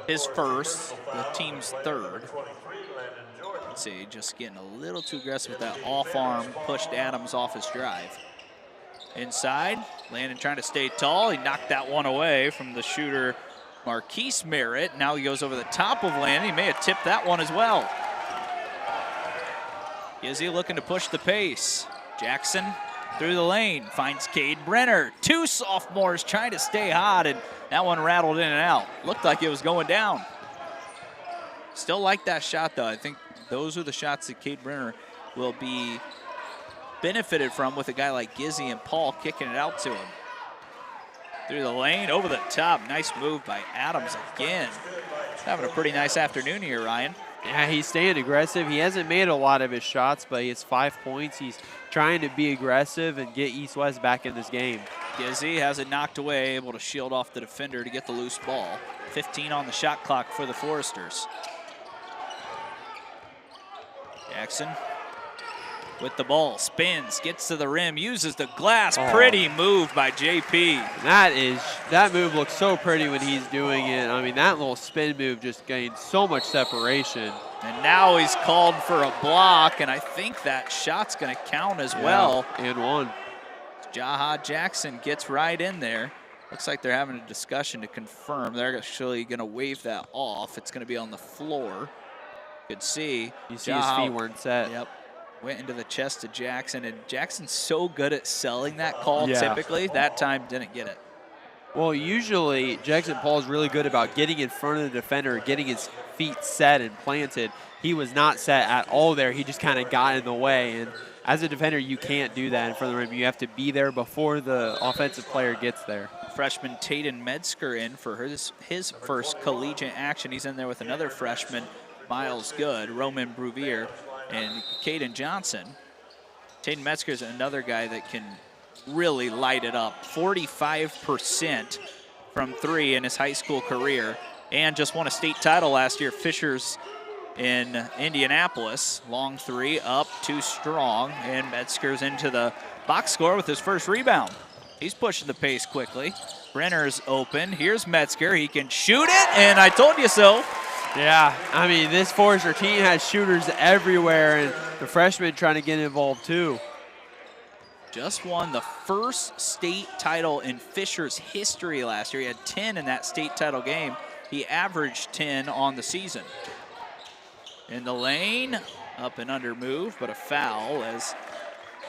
His first, the team's third. Let's see, just getting a little too aggressive with that off arm, pushed Adams off his drive. Inside, Landon trying to stay tall. He knocked that one away from the shooter Marquise Merritt. Now he goes over the top of Landon. He may have tipped that one as well. Izzy looking to push the pace. Jackson through the lane, finds Cade Brenner. 2 sophomores trying to stay hot, and that one rattled in and out. Looked like it was going down. Still like that shot, though. I think those are the shots that Cade Brenner will be benefited from with a guy like Gizzy and Paul kicking it out to him. Through the lane, over the top. Nice move by Adams again. Having a pretty nice afternoon here, Ryan. Yeah, he's staying aggressive. He hasn't made a lot of his shots, but he has 5 points. He's trying to be aggressive and get East-West back in this game. Gizzy has it knocked away, able to shield off the defender to get the loose ball. 15 on the shot clock for the Foresters. Jackson with the ball, spins, gets to the rim, uses the glass. Pretty move by JP. That move looks so pretty when he's doing it. I mean, that little spin move just gained so much separation. And now he's called for a block, and I think that shot's going to count as well. And one. Jaha Jackson gets right in there. Looks like they're having a discussion to confirm. They're actually going to wave that off. It's going to be on the floor. You could see. You see his feet weren't set. Yep. Went into the chest of Jackson, and Jackson's so good at selling that call typically. That time didn't get it. Well, usually Jackson Paul is really good about getting in front of the defender, getting his feet set and planted. He was not set at all there. He just kind of got in the way. And as a defender, you can't do that in front of the rim. You have to be there before the offensive player gets there. Freshman Tayden Metzger in for his first collegiate action. He's in there with another freshman, Miles Good, Roman Bruvier, and Caden Johnson. Tayden Metzger is another guy that can really light it up. 45% from 3 in his high school career, and just won a state title last year, Fishers in Indianapolis. Long 3, up, too strong, and Metzger's into the box score with his first rebound. He's pushing the pace quickly. Brenner's open. Here's Metzger. He can shoot it, and I told you so. Yeah, I mean, this Forester team has shooters everywhere, and the freshmen trying to get involved too. Just won the first state title in Fisher's history last year. He had 10 in that state title game. He averaged 10 on the season. In the lane, up and under move, but a foul as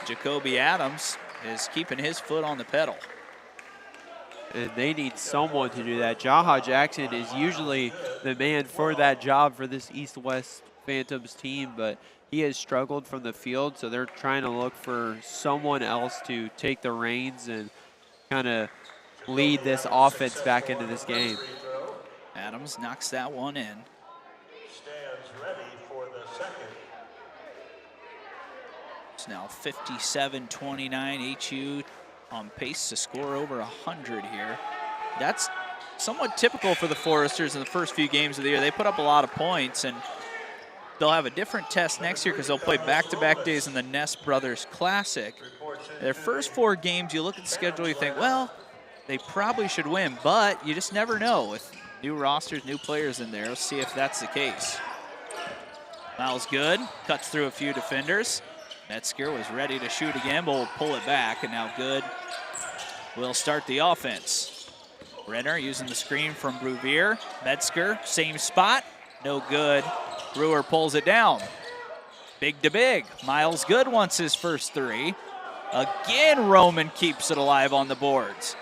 Jacoby Adams is keeping his foot on the pedal. And they need someone to do that. Jaha Jackson is usually the man for that job for this East-West Phantoms team, but he has struggled from the field, so they're trying to look for someone else to take the reins and kind of lead this offense back into this game. Adams knocks that one in. Stands ready for the second. It's now 57-29, HU on pace to score over 100 here. That's somewhat typical for the Foresters in the first few games of the year. They put up a lot of points, and they'll have a different test next year because they'll play back-to-back days in the Ness Brothers Classic. Their first 4 games, you look at the schedule, you think, well, they probably should win, but you just never know with new rosters, new players in there. Let's see if that's the case. Miles Good cuts through a few defenders. Metzger was ready to shoot again, but will pull it back, and now Good will start the offense. Brenner using the screen from Bruvier. Metzger, same spot, no good. Brewer pulls it down. Big to big. Miles Good wants his first three. Again, Roman keeps it alive on the boards.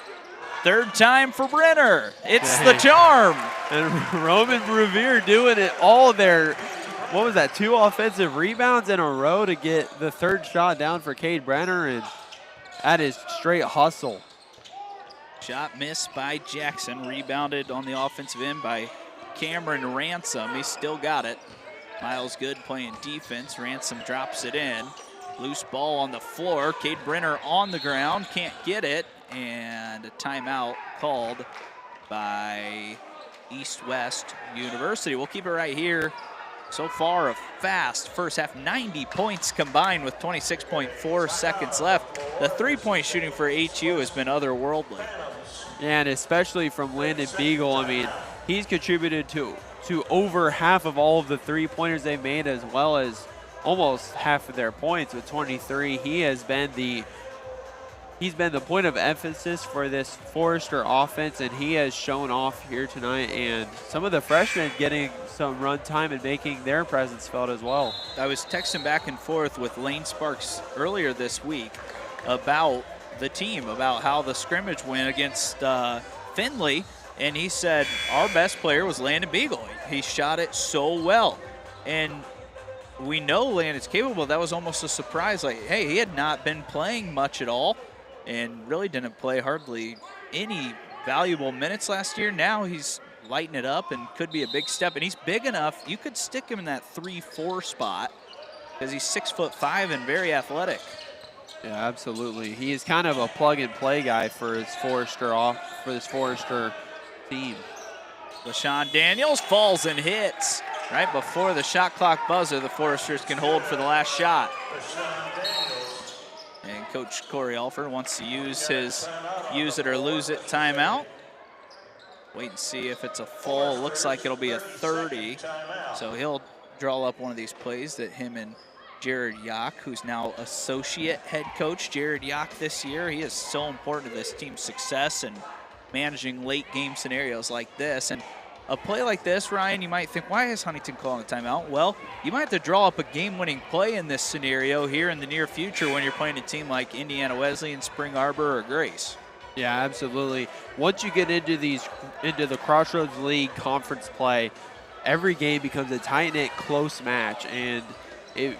Third time for Brenner. It's the charm. And Roman Bruvier doing it all there. What was that, 2 offensive rebounds in a row to get the third shot down for Cade Brenner, and that is straight hustle. Shot missed by Jackson, rebounded on the offensive end by Cameron Ransom. He still got it. Miles Good playing defense. Ransom drops it in. Loose ball on the floor. Cade Brenner on the ground, can't get it, and a timeout called by East-West University. We'll keep it right here. So far, a fast first half, 90 points combined with 26.4 seconds left. The three-point shooting for HU has been otherworldly. Yeah, and especially from Landon Beagle. I mean, he's contributed to over half of all of the three-pointers they've made, as well as almost half of their points with 23. He's been the point of emphasis for this Forester offense, and he has shown off here tonight. And some of the freshmen getting some run time and making their presence felt as well. I was texting back and forth with Lane Sparks earlier this week about the team, about how the scrimmage went against Findlay, and he said our best player was Landon Beagle. He shot it so well, and we know Landon's capable. That was almost a surprise. Like, hey, he had not been playing much at all and really didn't play hardly any valuable minutes last year. Now he's lighting it up and could be a big step. And he's big enough, you could stick him in that 3-4 spot because he's 6'5" and very athletic. Yeah, absolutely. He is kind of a plug-and-play guy for this Forester team. LaShawn Daniels falls and hits right before the shot clock buzzer. The Foresters can hold for the last shot. And Coach Corey Alford wants to use his use it or lose it timeout. Wait and see if it's a full. Looks like it'll be a 30. So he'll draw up one of these plays that him and Jared Yock, who's now associate head coach. Jared Yock this year, he is so important to this team's success and managing late game scenarios like this. And a play like this, Ryan, you might think, why is Huntington calling a timeout? Well, you might have to draw up a game-winning play in this scenario here in the near future when you're playing a team like Indiana Wesleyan, Spring Arbor, or Grace. Yeah, absolutely. Once you get into the Crossroads League conference play, every game becomes a tight-knit, close match, and you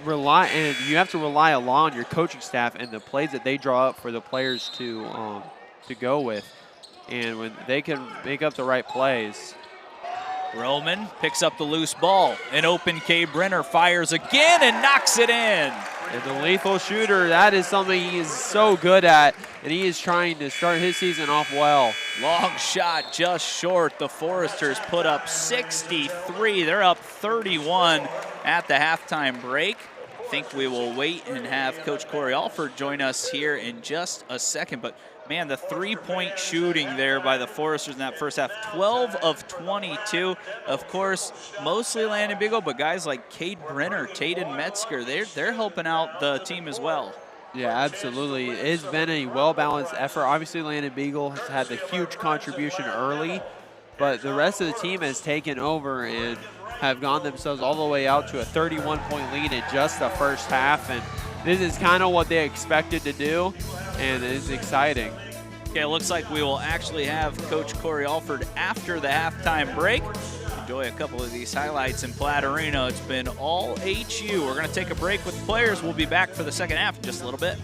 have to rely a lot on your coaching staff and the plays that they draw up for the players to go with. And when they can make up the right plays. Roman picks up the loose ball. An open Cade Brenner fires again and knocks it in. And the lethal shooter, that is something he is so good at, and he is trying to start his season off well. Long shot just short. The Foresters put up 63. They're up 31 at the halftime break. I think we will wait and have Coach Corey Alford join us here in just a second. But man, the three-point shooting there by the Foresters in that first half, 12 of 22. Of course, mostly Landon Beagle, but guys like Cade Brenner, Taden Metzger, they're helping out the team as well. Yeah, absolutely. It's been a well-balanced effort. Obviously, Landon Beagle has had the huge contribution early, but the rest of the team has taken over and have gone themselves all the way out to a 31-point lead in just the first half, and this is kind of what they expected to do, and it's exciting. Okay, it looks like we will actually have Coach Corey Alford after the halftime break. Enjoy a couple of these highlights in Platte Arena. It's been all HU. We're going to take a break with the players. We'll be back for the second half in just a little bit.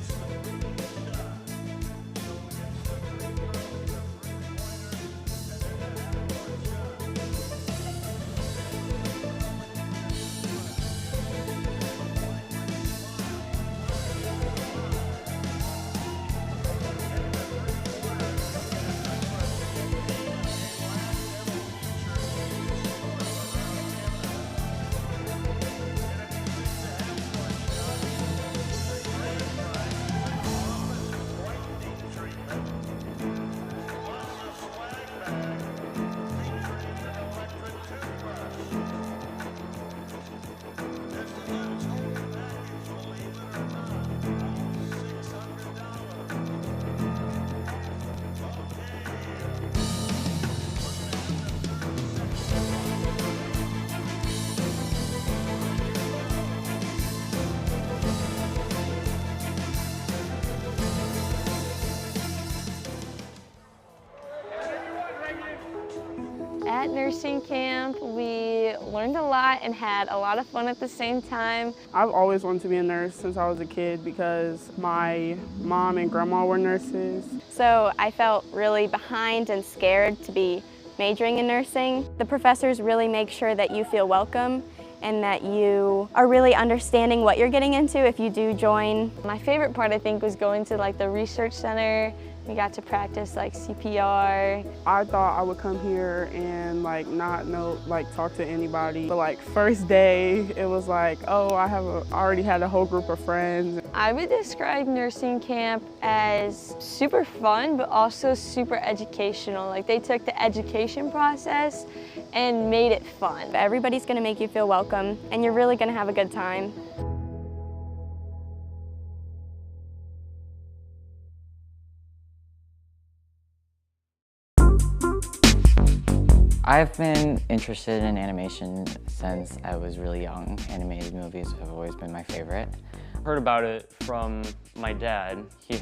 At nursing camp, we learned a lot and had a lot of fun at the same time. I've always wanted to be a nurse since I was a kid because my mom and grandma were nurses. So I felt really behind and scared to be majoring in nursing. The professors really make sure that you feel welcome and that you are really understanding what you're getting into if you do join. My favorite part, I think, was going to like the research center. We got to practice like CPR. I thought I would come here and not know, talk to anybody. But first day, it was like, oh, I already had a whole group of friends. I would describe nursing camp as super fun, but also super educational. Like they took the education process and made it fun. Everybody's gonna make you feel welcome and you're really gonna have a good time. I've been interested in animation since I was really young. Animated movies have always been my favorite. Heard about it from my dad. He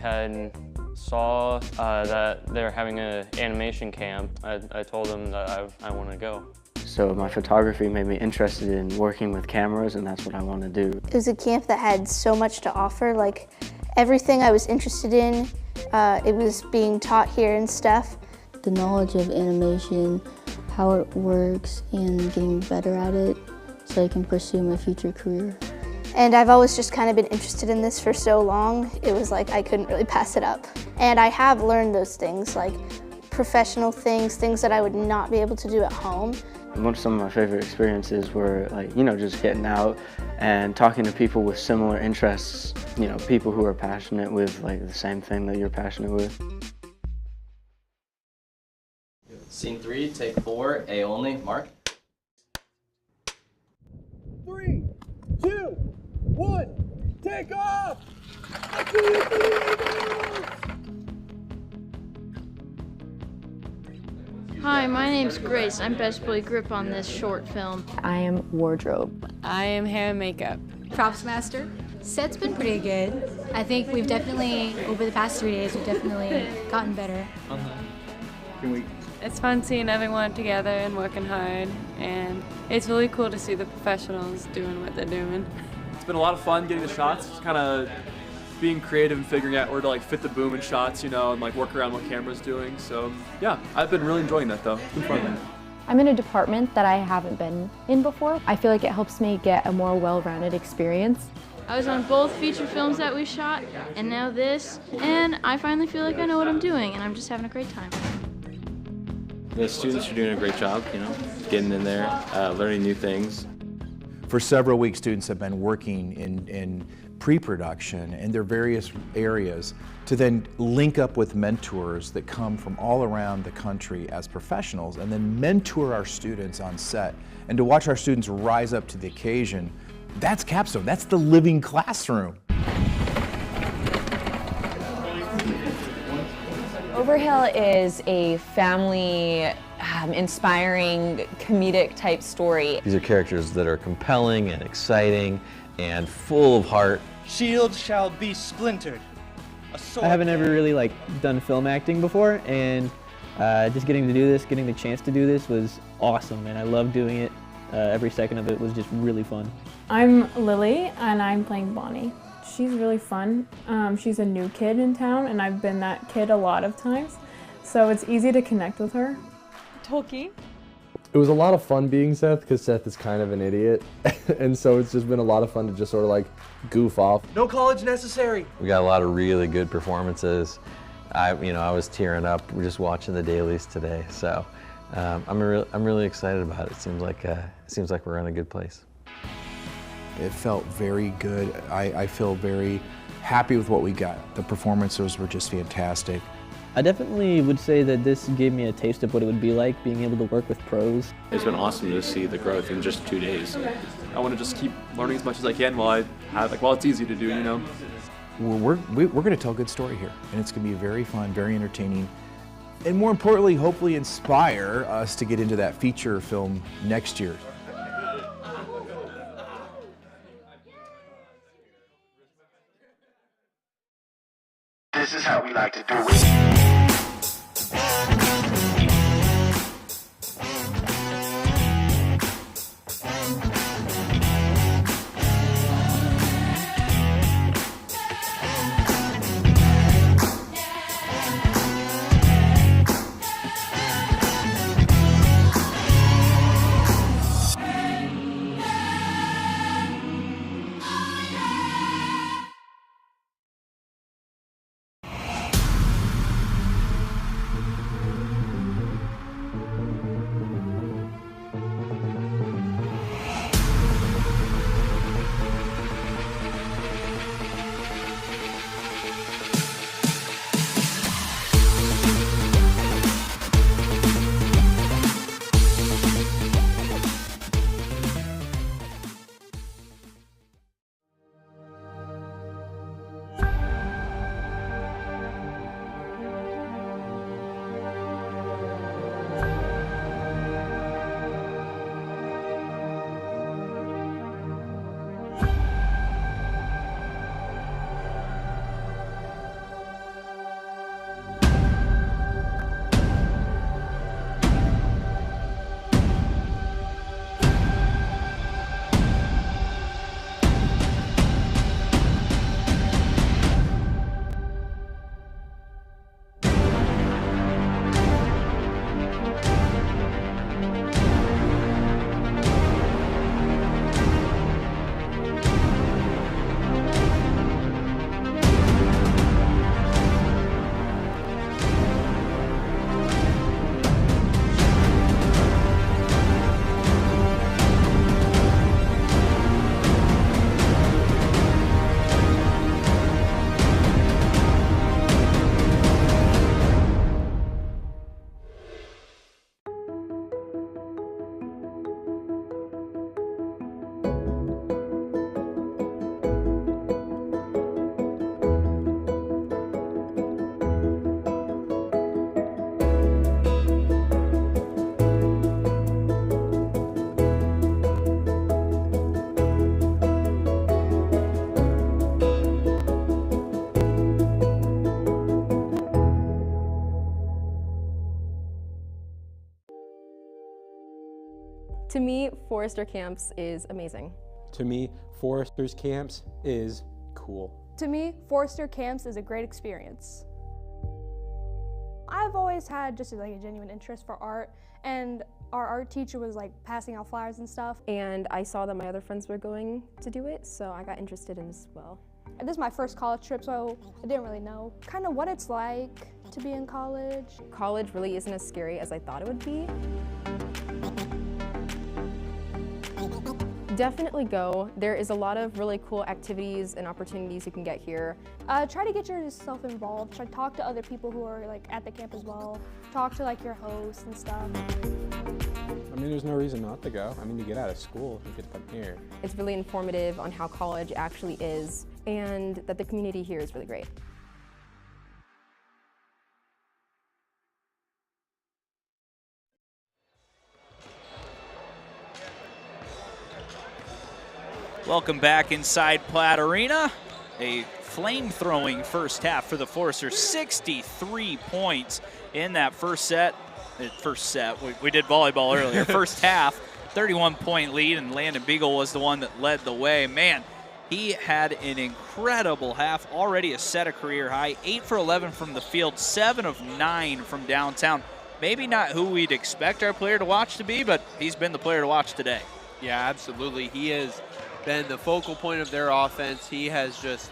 saw that they were having an animation camp. I told him that I want to go. So my photography made me interested in working with cameras, and that's what I want to do. It was a camp that had so much to offer, everything I was interested in, it was being taught here and stuff. The knowledge of animation, how it works, and getting better at it so I can pursue my future career. And I've always just kind of been interested in this for so long, it was I couldn't really pass it up. And I have learned those things, professional things that I would not be able to do at home. Some of my favorite experiences were just getting out and talking to people with similar interests, people who are passionate with the same thing that you're passionate with. Scene 3, take 4, A only, Mark. 3, 2, 1, take off! Hi, my name's Grace. I'm Best Boy Grip on this short film. I am Wardrobe. I am Hair and Makeup. Props Master. Set's been pretty good. I think we've definitely, over the past 3 days, we've definitely gotten better. It's fun seeing everyone together and working hard, and it's really cool to see the professionals doing what they're doing. It's been a lot of fun getting the shots, just kind of being creative and figuring out where to fit the boom in shots, and work around what camera's doing. So yeah, I've been really enjoying that though. It's been fun. I'm in a department that I haven't been in before. I feel like it helps me get a more well-rounded experience. I was on both feature films that we shot, and now this, and I finally feel like I know what I'm doing, and I'm just having a great time. The students are doing a great job, getting in there, learning new things. For several weeks, students have been working in pre-production in their various areas to then link up with mentors that come from all around the country as professionals and then mentor our students on set. And to watch our students rise up to the occasion, that's Capstone, that's the living classroom. Overhill is a family inspiring comedic type story. These are characters that are compelling and exciting and full of heart. Shield shall be splintered. I haven't ever really done film acting before, and just getting to do this, getting the chance to do this was awesome, and I love doing it. Every second of it was just really fun. I'm Lily, and I'm playing Bonnie. She's really fun. She's a new kid in town, and I've been that kid a lot of times, so it's easy to connect with her. Tolkien. It was a lot of fun being Seth, because Seth is kind of an idiot, and so it's just been a lot of fun to just sort of goof off. No college necessary. We got a lot of really good performances. I was tearing up just watching the dailies today, so I'm really excited about it. It seems like we're in a good place. It felt very good. I feel very happy with what we got. The performances were just fantastic. I definitely would say that this gave me a taste of what it would be like being able to work with pros. It's been awesome to see the growth in just 2 days. I want to just keep learning as much as I can while it's easy to do, We're going to tell a good story here, and it's going to be very fun, very entertaining, and more importantly, hopefully inspire us to get into that feature film next year. This is how we like to do it. To me, Forester Camps is amazing. To me, Forester's Camps is cool. To me, Forester Camps is a great experience. I've always had just like a genuine interest for art, and our art teacher was like passing out flyers and stuff. And I saw that my other friends were going to do it, so I got interested in it as well. This is my first college trip, so I didn't really know kind of what it's like to be in college. College really isn't as scary as I thought it would be. Definitely go. There is a lot of really cool activities and opportunities you can get here. Try to get yourself involved. Try to talk to other people who are like at the camp as well. Talk to like your hosts and stuff. I mean, there's no reason not to go. I mean, you get out of school, you get to come here. It's really informative on how college actually is, and that the community here is really great. Welcome back inside Platt Arena. A flame-throwing first half for the Foresters. 63 points in that first set. We did volleyball earlier. First half, 31-point lead, and Landon Beagle was the one that led the way. Man, he had an incredible half, already a set a career high. 8 for 11 from the field, 7 of 9 from downtown. Maybe not who we'd expect our player to watch to be, but he's been the player to watch today. Yeah, absolutely. He has been the focal point of their offense. He has just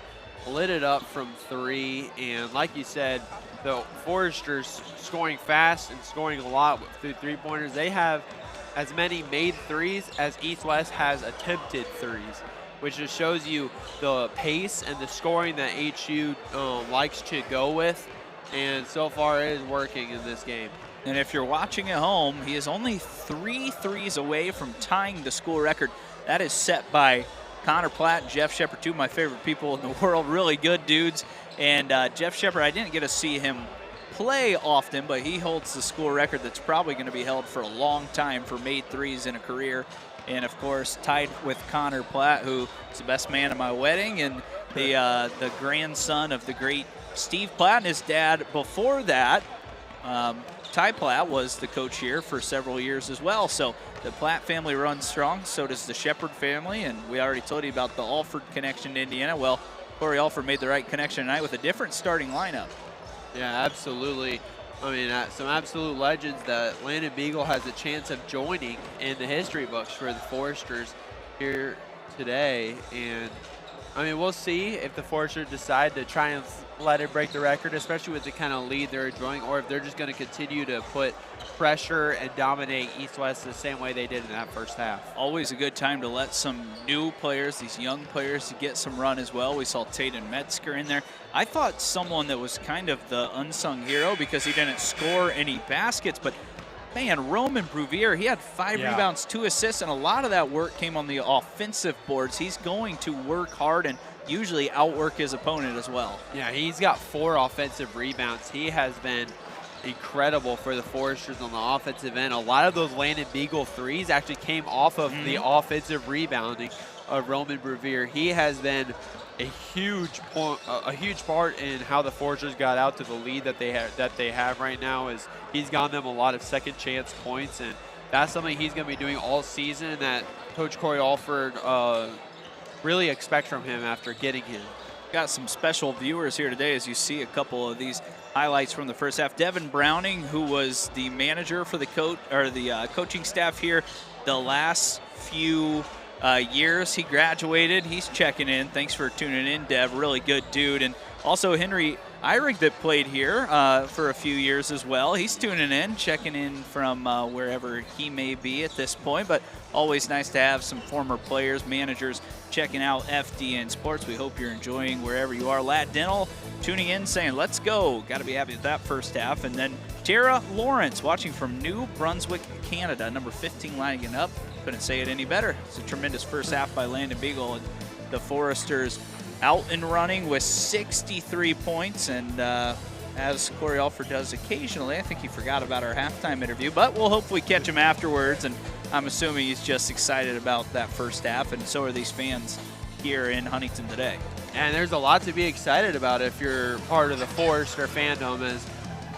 lit it up from three, and like you said, the Foresters scoring fast and scoring a lot through three-pointers. They have as many made threes as East-West has attempted threes, which just shows you the pace and the scoring that HU likes to go with, and so far it is working in this game. And if you're watching at home, he is only 3 threes away from tying the school record. That is set by Connor Platt and Jeff Shepard, two of my favorite people in the world, really good dudes. And Jeff Shepard, I didn't get to see him play often, but he holds the school record that's probably going to be held for a long time for made threes in a career. And of course, tied with Connor Platt, who is the best man at my wedding, and the grandson of the great Steve Platt and his dad before that. Ty Platt was the coach here for several years as well. So the Platt family runs strong, so does the Shepard family, and we already told you about the Alford connection to Indiana. Well, Corey Alford made the right connection tonight with a different starting lineup. Yeah, absolutely. I mean, some absolute legends that Landon Beagle has a chance of joining in the history books for the Foresters here today. And I mean, we'll see if the Foresters decide to try and let it break the record, especially with the kind of lead they're enjoying, or if they're just going to continue to put pressure and dominate East-West the same way they did in that first half. Always a good time to let some new players, these young players, to get some run as well. We saw Taden Metzger in there. I thought someone that was kind of the unsung hero because he didn't score any baskets, but man, Roman Bruvier, he had 5 rebounds, 2 assists, and a lot of that work came on the offensive boards. He's going to work hard and usually outwork his opponent as well. Yeah, he's got 4 offensive rebounds. He has been incredible for the Foresters on the offensive end. A lot of those Landon Beagle threes actually came off of the offensive rebounding of Roman Bruvier. He has been a huge part in how the Foresters got out to the lead that they have right now. Is he's gotten them a lot of second chance points, and that's something he's going to be doing all season that Coach Corey Alford really expects from him after getting him. Got some special viewers here today as you see a couple of these highlights from the first half. Devin Browning, who was the manager for the coaching staff here the last few years. He graduated. He's checking in. Thanks for tuning in, Dev. Really good dude. And also Henry Eyrig that played here for a few years as well. He's tuning in, checking in from wherever he may be at this point. But always nice to have some former players, managers checking out FDN Sports. We hope you're enjoying wherever you are. Lat Dental tuning in, saying, let's go. Got to be happy with that first half. And then Tara Lawrence watching from New Brunswick, Canada, number 15 lining up. Couldn't say it any better. It's a tremendous first half by Landon Beagle. And the Foresters out and running with 63 points. And as Corey Alford does occasionally, I think he forgot about our halftime interview, but we'll hopefully catch him afterwards. And I'm assuming he's just excited about that first half, and so are these fans here in Huntington today. And there's a lot to be excited about if you're part of the Forester fandom.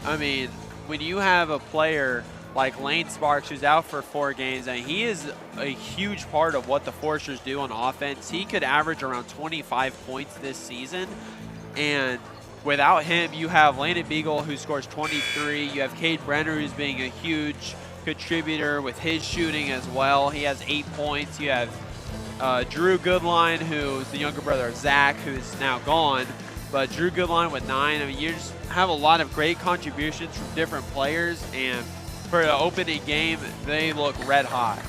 I mean, when you have a player like Lane Sparks, who's out for 4 games, and he is a huge part of what the Foresters do on offense. He could average around 25 points this season, and without him, you have Landon Beagle, who scores 23. You have Cade Brenner, who's being a huge contributor with his shooting as well. He has 8 points. You have Drew Goodline, who's the younger brother of Zach, who's now gone. But Drew Goodline with 9. I mean, you just have a lot of great contributions from different players, and for the opening game, they look red hot.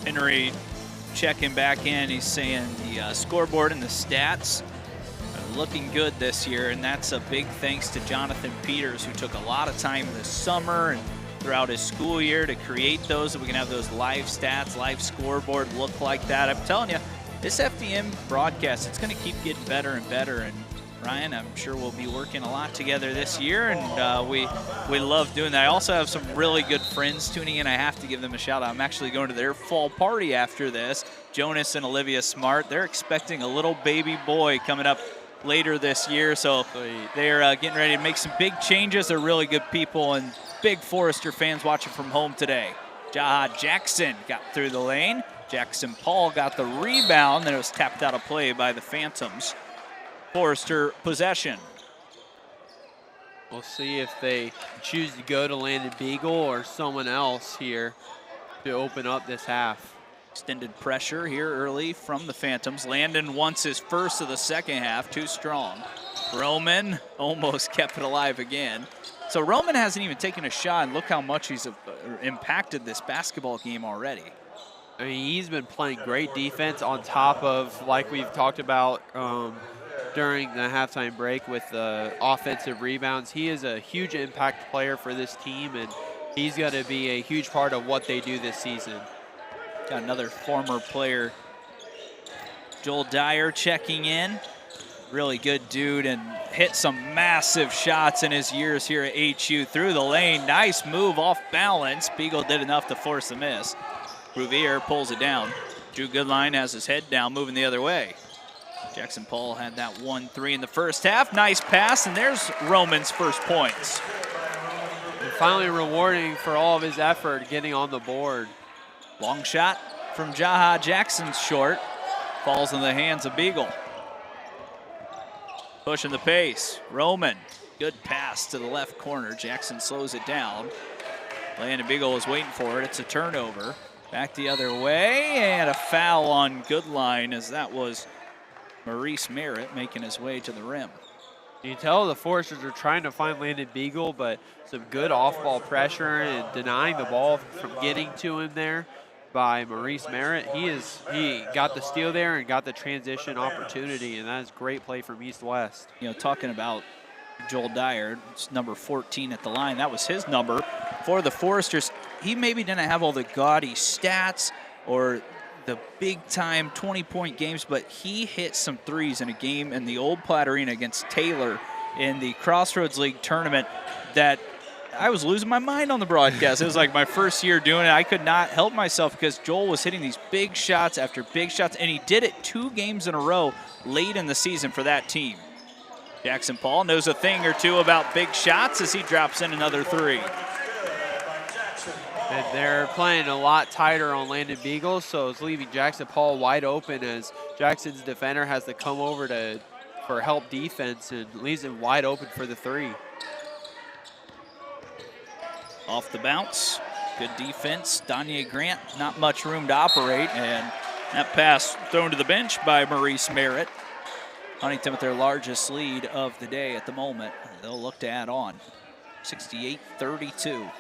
Henry checking back in. He's saying the scoreboard and the stats are looking good this year, and that's a big thanks to Jonathan Peters, who took a lot of time this summer and throughout his school year to create those, so we can have those live stats, live scoreboard look like that. I'm telling you, this FDM broadcast, it's going to keep getting better and better. And Ryan, I'm sure we'll be working a lot together this year, and we love doing that. I also have some really good friends tuning in. I have to give them a shout out. I'm actually going to their fall party after this. Jonas and Olivia Smart, they're expecting a little baby boy coming up later this year, so they're getting ready to make some big changes. They're really good people and big Forester fans watching from home today. Jaha Jackson got through the lane. Jackson Paul got the rebound, then it was tapped out of play by the Phantoms. Forester possession. We'll see if they choose to go to Landon Beagle or someone else here to open up this half. Extended pressure here early from the Phantoms. Landon wants his first of the second half, too strong. Roman almost kept it alive again. So Roman hasn't even taken a shot, and look how much he's impacted this basketball game already. I mean, he's been playing great defense on top of, like we've talked about during the halftime break with the offensive rebounds. He is a huge impact player for this team, and he's going to be a huge part of what they do this season. Got another former player, Joel Dyer, checking in. Really good dude, and hit some massive shots in his years here at HU. Through the lane, nice move off balance. Beagle did enough to force the miss. Rouvier pulls it down. Drew Goodline has his head down, moving the other way. Jackson Paul had that 1-3 in the first half. Nice pass, and there's Roman's first points. And finally rewarding for all of his effort getting on the board. Long shot from Jaha Jackson's short. Falls in the hands of Beagle. Pushing the pace. Roman, good pass to the left corner. Jackson slows it down. Landon Beagle was waiting for it. It's a turnover. Back the other way, and a foul on Goodline, as that was Maurice Merritt making his way to the rim. You can tell the Foresters are trying to find Landon Beagle, but some good off-ball pressure and denying the ball from getting to him there by Maurice Merritt. He got the steal there and got the transition opportunity, and that is great play from East-West. You know, talking about Joel Dyer, it's number 14 at the line. That was his number for the Foresters. He maybe didn't have all the gaudy stats or the big-time 20-point games, but he hit some threes in a game in the old Platte Arena against Taylor in the Crossroads League tournament that I was losing my mind on the broadcast. It was like my first year doing it. I could not help myself because Joel was hitting these big shots after big shots, and he did it 2 games in a row late in the season for that team. Jackson Paul knows a thing or two about big shots as he drops in another 3. And they're playing a lot tighter on Landon Beagle, so it's leaving Jackson Paul wide open as Jackson's defender has to come over for help defense and leaves him wide open for the 3. Off the bounce, good defense. Danye Grant, not much room to operate, and that pass thrown to the bench by Maurice Merritt. Huntington with their largest lead of the day at the moment. They'll look to add on. 68-32.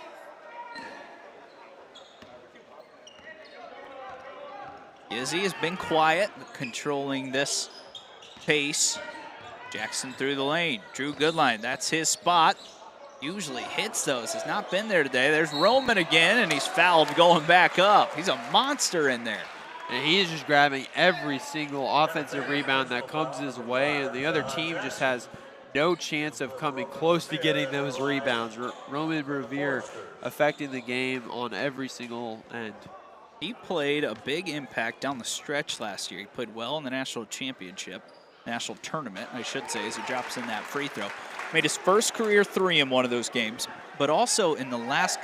Izzy has been quiet, controlling this pace. Jackson through the lane. Drew Goodline, that's his spot. Usually hits those. Has not been there today. There's Roman again, and he's fouled going back up. He's a monster in there. And he is just grabbing every single offensive rebound that comes his way, and the other team just has no chance of coming close to getting those rebounds. Roman Rouvier affecting the game on every single end. He played a big impact down the stretch last year. He played well in the national championship, national tournament, I should say, as he drops in that free throw. Made his first career 3 in one of those games, but also in the last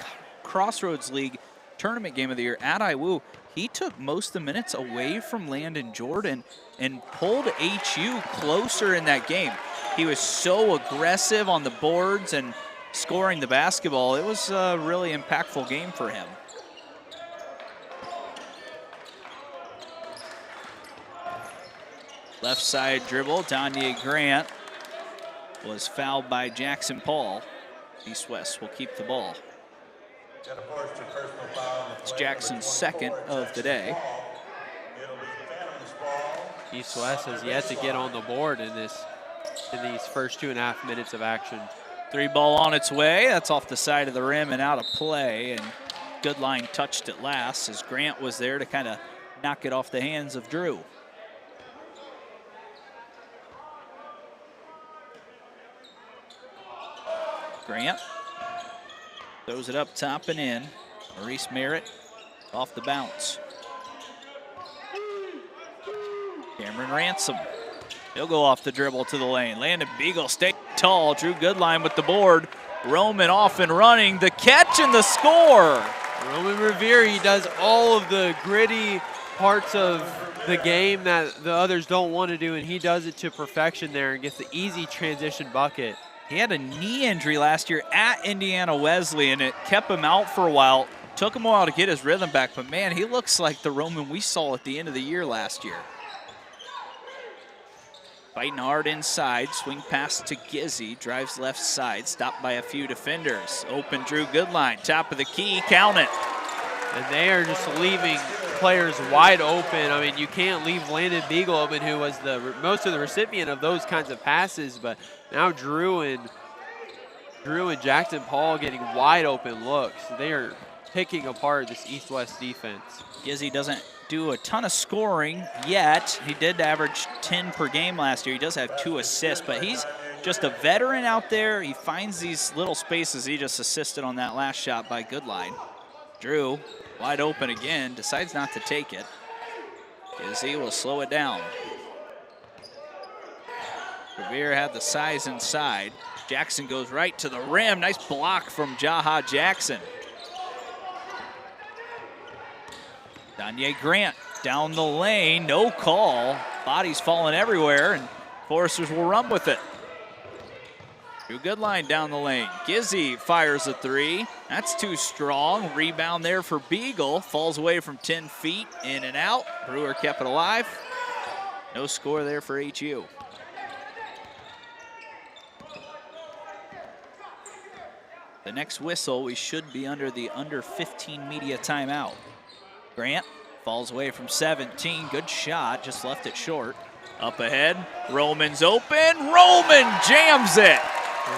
Crossroads League Tournament Game of the Year at IWU. He took most of the minutes away from Landon Jordan and pulled HU closer in that game. He was so aggressive on the boards and scoring the basketball. It was a really impactful game for him. Left side dribble, Danye Grant was fouled by Jackson Paul. East West will keep the ball. It's Jackson's second of the day. East West has yet to get on the board in these first 2.5 minutes of action. 3 ball on its way. That's off the side of the rim and out of play. And Goodline touched it last as Grant was there to kind of knock it off the hands of Drew. Grant throws it up top and in. Maurice Merritt off the bounce. Cameron Ransom. He'll go off the dribble to the lane. Landon Beagle stay tall. Drew Goodline with the board. Roman off and running. The catch and the score. Roman Revere, he does all of the gritty parts of the game that the others don't want to do, and he does it to perfection there and gets the easy transition bucket. He had a knee injury last year at Indiana Wesley, and it kept him out for a while. Took him a while to get his rhythm back, but man, he looks like the Roman we saw at the end of the year last year. Fighting hard inside, swing pass to Gizzy, drives left side, stopped by a few defenders. Open Drew Goodline, top of the key, count it. And they are just leaving players wide open. I mean, you can't leave Landon Beagle open, who was most of the recipient of those kinds of passes, but now Drew and Jackson Paul getting wide open looks. They are picking apart this East-West defense. Gizzy doesn't do a ton of scoring yet. He did average 10 per game last year. He does have 2 assists, but he's just a veteran out there. He finds these little spaces. He just assisted on that last shot by Goodline. Drew, wide open again, decides not to take it. Gizzy will slow it down. Revere had the size inside. Jackson goes right to the rim. Nice block from Jaha Jackson. Danye Grant down the lane, no call. Bodies falling everywhere, and Foresters will run with it. Drew Goodline down the lane. Gizzy fires a 3. That's too strong. Rebound there for Beagle. Falls away from 10 feet, in and out. Brewer kept it alive. No score there for HU. The next whistle, we should be under the under 15 media timeout. Grant falls away from 17. Good shot, just left it short. Up ahead, Roman's open. Roman jams it.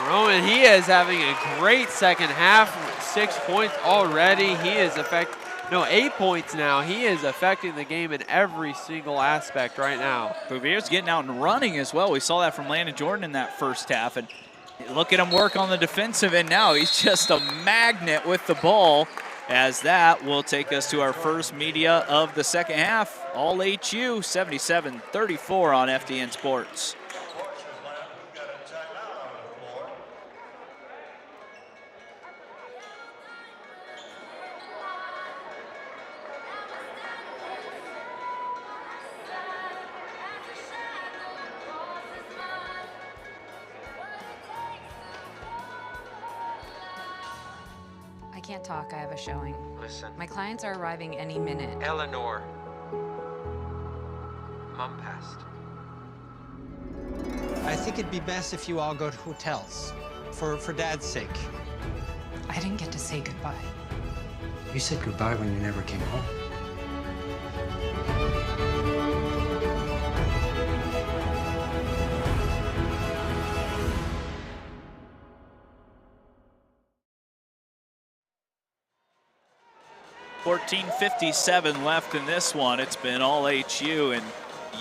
Roman, he is having a great second half. 6 points already. He is 8 points now. He is affecting the game in every single aspect right now. Bouviers getting out and running as well. We saw that from Landon Jordan in that first half. And look at him work on the defensive end now. He's just a magnet with the ball, as that will take us to our first media of the second half. All HU, 77-34 on FDN Sports. I can't talk, I have a showing. Listen. My clients are arriving any minute. Eleanor. Mom passed. I think it'd be best if you all go to hotels, for Dad's sake. I didn't get to say goodbye. You said goodbye when you never came home. .57 left in this one. It's been all HU, and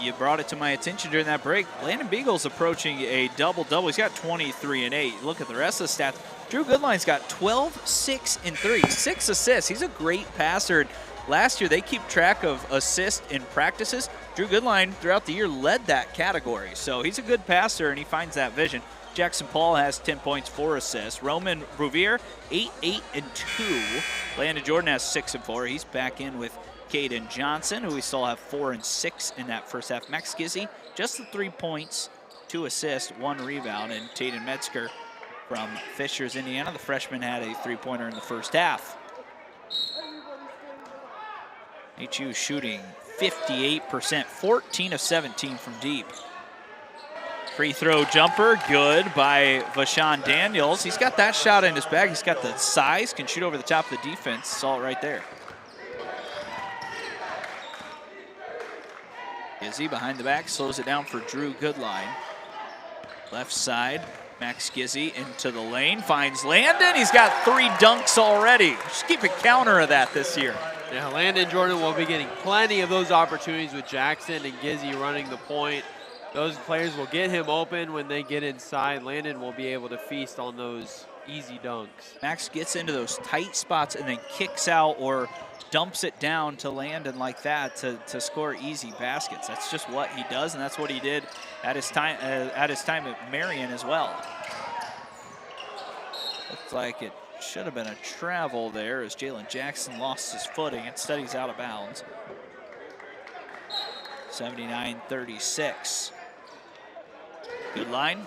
you brought it to my attention during that break. Landon Beagle's approaching a double-double. He's got 23 and 8. Look at the rest of the stats. Drew Goodline's got 12, 6, and 3. 6 assists. He's a great passer. last year they keep track of assists in practices. Drew Goodline throughout the year led that category. So he's a good passer and he finds that vision. Jackson Paul has 10 points, 4 assists. Roman Rouvier, 8, 8, and 2. Landon Jordan has 6 and 4. He's back in with Caden Johnson, who we still have 4 and 6 in that first half. Max Gizzy, just the 3 points, 2 assists, 1 rebound. And Taden Metzger from Fishers, Indiana, the freshman, had a 3-pointer in the first half. HU shooting 58%, 14 of 17 from deep. Free throw jumper, good by Vashawn Daniels. He's got that shot in his bag. He's got the size, can shoot over the top of the defense. Saw it right there. Gizzy behind the back, slows it down for Drew Goodline. Left side, Max Gizzy into the lane, finds Landon. He's got 3 dunks already. Just keep a counter of that this year. Yeah, Landon Jordan will be getting plenty of those opportunities with Jackson and Gizzy running the point. Those players will get him open when they get inside. Landon will be able to feast on those easy dunks. Max gets into those tight spots and then kicks out or dumps it down to Landon like that to score easy baskets. That's just what he does, and that's what he did at his time at Marion as well. Looks like it should have been a travel there as Jalen Jackson lost his footing. Instead, he's out of bounds. 79-36. Good line.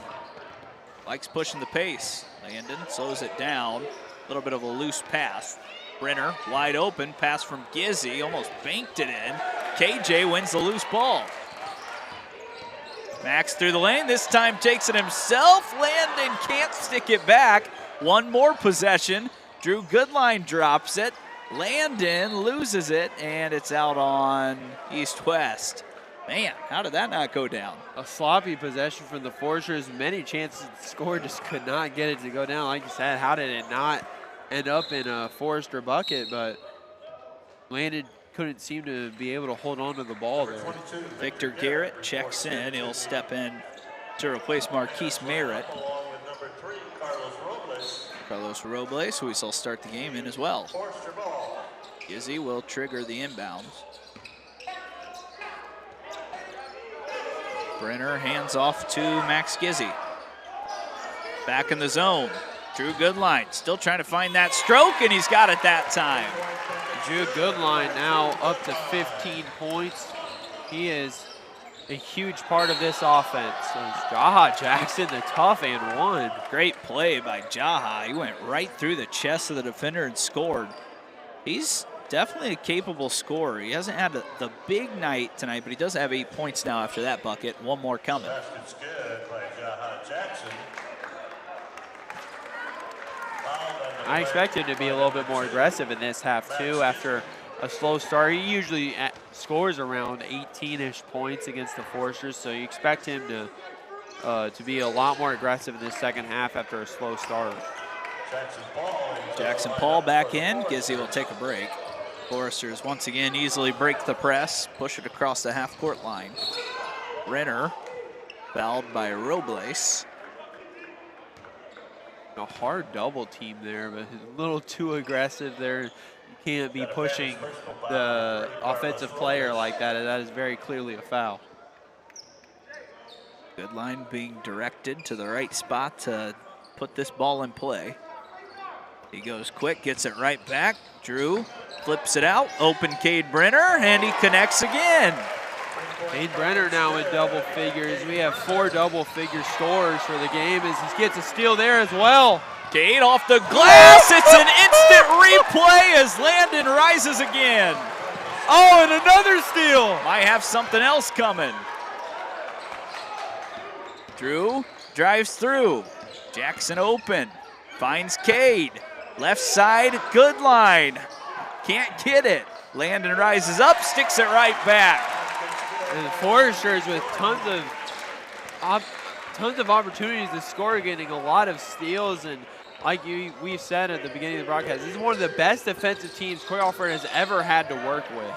Likes pushing the pace. Landon slows it down. A little bit of a loose pass. Brenner wide open. Pass from Gizzy. Almost banked it in. KJ wins the loose ball. Max through the lane. This time takes it himself. Landon can't stick it back. One more possession. Drew Goodline drops it. Landon loses it, and it's out on East-West. Man, how did that not go down? A sloppy possession from the Foresters. Many chances to score, just could not get it to go down. Like you said, how did it not end up in a Forester bucket? But Landon couldn't seem to be able to hold on to the ball there. Victor Garrett checks in. He'll step in to replace Marquise Merritt. Carlos Robles, who we saw start the game in as well. Gizzy will trigger the inbounds. Brenner hands off to Max Gizzy. Back in the zone. Drew Goodline still trying to find that stroke, and he's got it that time. Drew Goodline now up to 15 points. He is a huge part of this offense. So Jaha Jackson, the tough and one. Great play by Jaha. He went right through the chest of the defender and scored. He's definitely a capable scorer. He hasn't had the big night tonight, but he does have 8 points now after that bucket. One more coming. Basket's good by Jaha Jackson. I expect him to be a little bit more aggressive in this half too after a slow start. He usually scores around 18-ish points against the Foresters, so you expect him to be a lot more aggressive in this second half after a slow start. Jackson Paul back in. Gizzy will take a break. Foresters once again easily break the press, push it across the half-court line. Renner fouled by Robles. A hard double team there, but a little too aggressive there. You can't be pushing the offensive player like that. That is very clearly a foul. Goodline being directed to the right spot to put this ball in play. He goes quick, gets it right back. Drew flips it out. Open Cade Brenner, and he connects again. Cade Brenner now in double figures. We have 4 double-figure scores for the game as he gets a steal there as well. Cade off the glass. It's an instant replay as Landon rises again. Oh, and another steal. Might have something else coming. Drew drives through. Jackson open. Finds Cade. Left side, Goodline. Can't get it. Landon rises up, sticks it right back. And the Foresters with tons of opportunities to score, getting a lot of steals, and like we've said at the beginning of the broadcast, this is one of the best defensive teams Cory Alford has ever had to work with.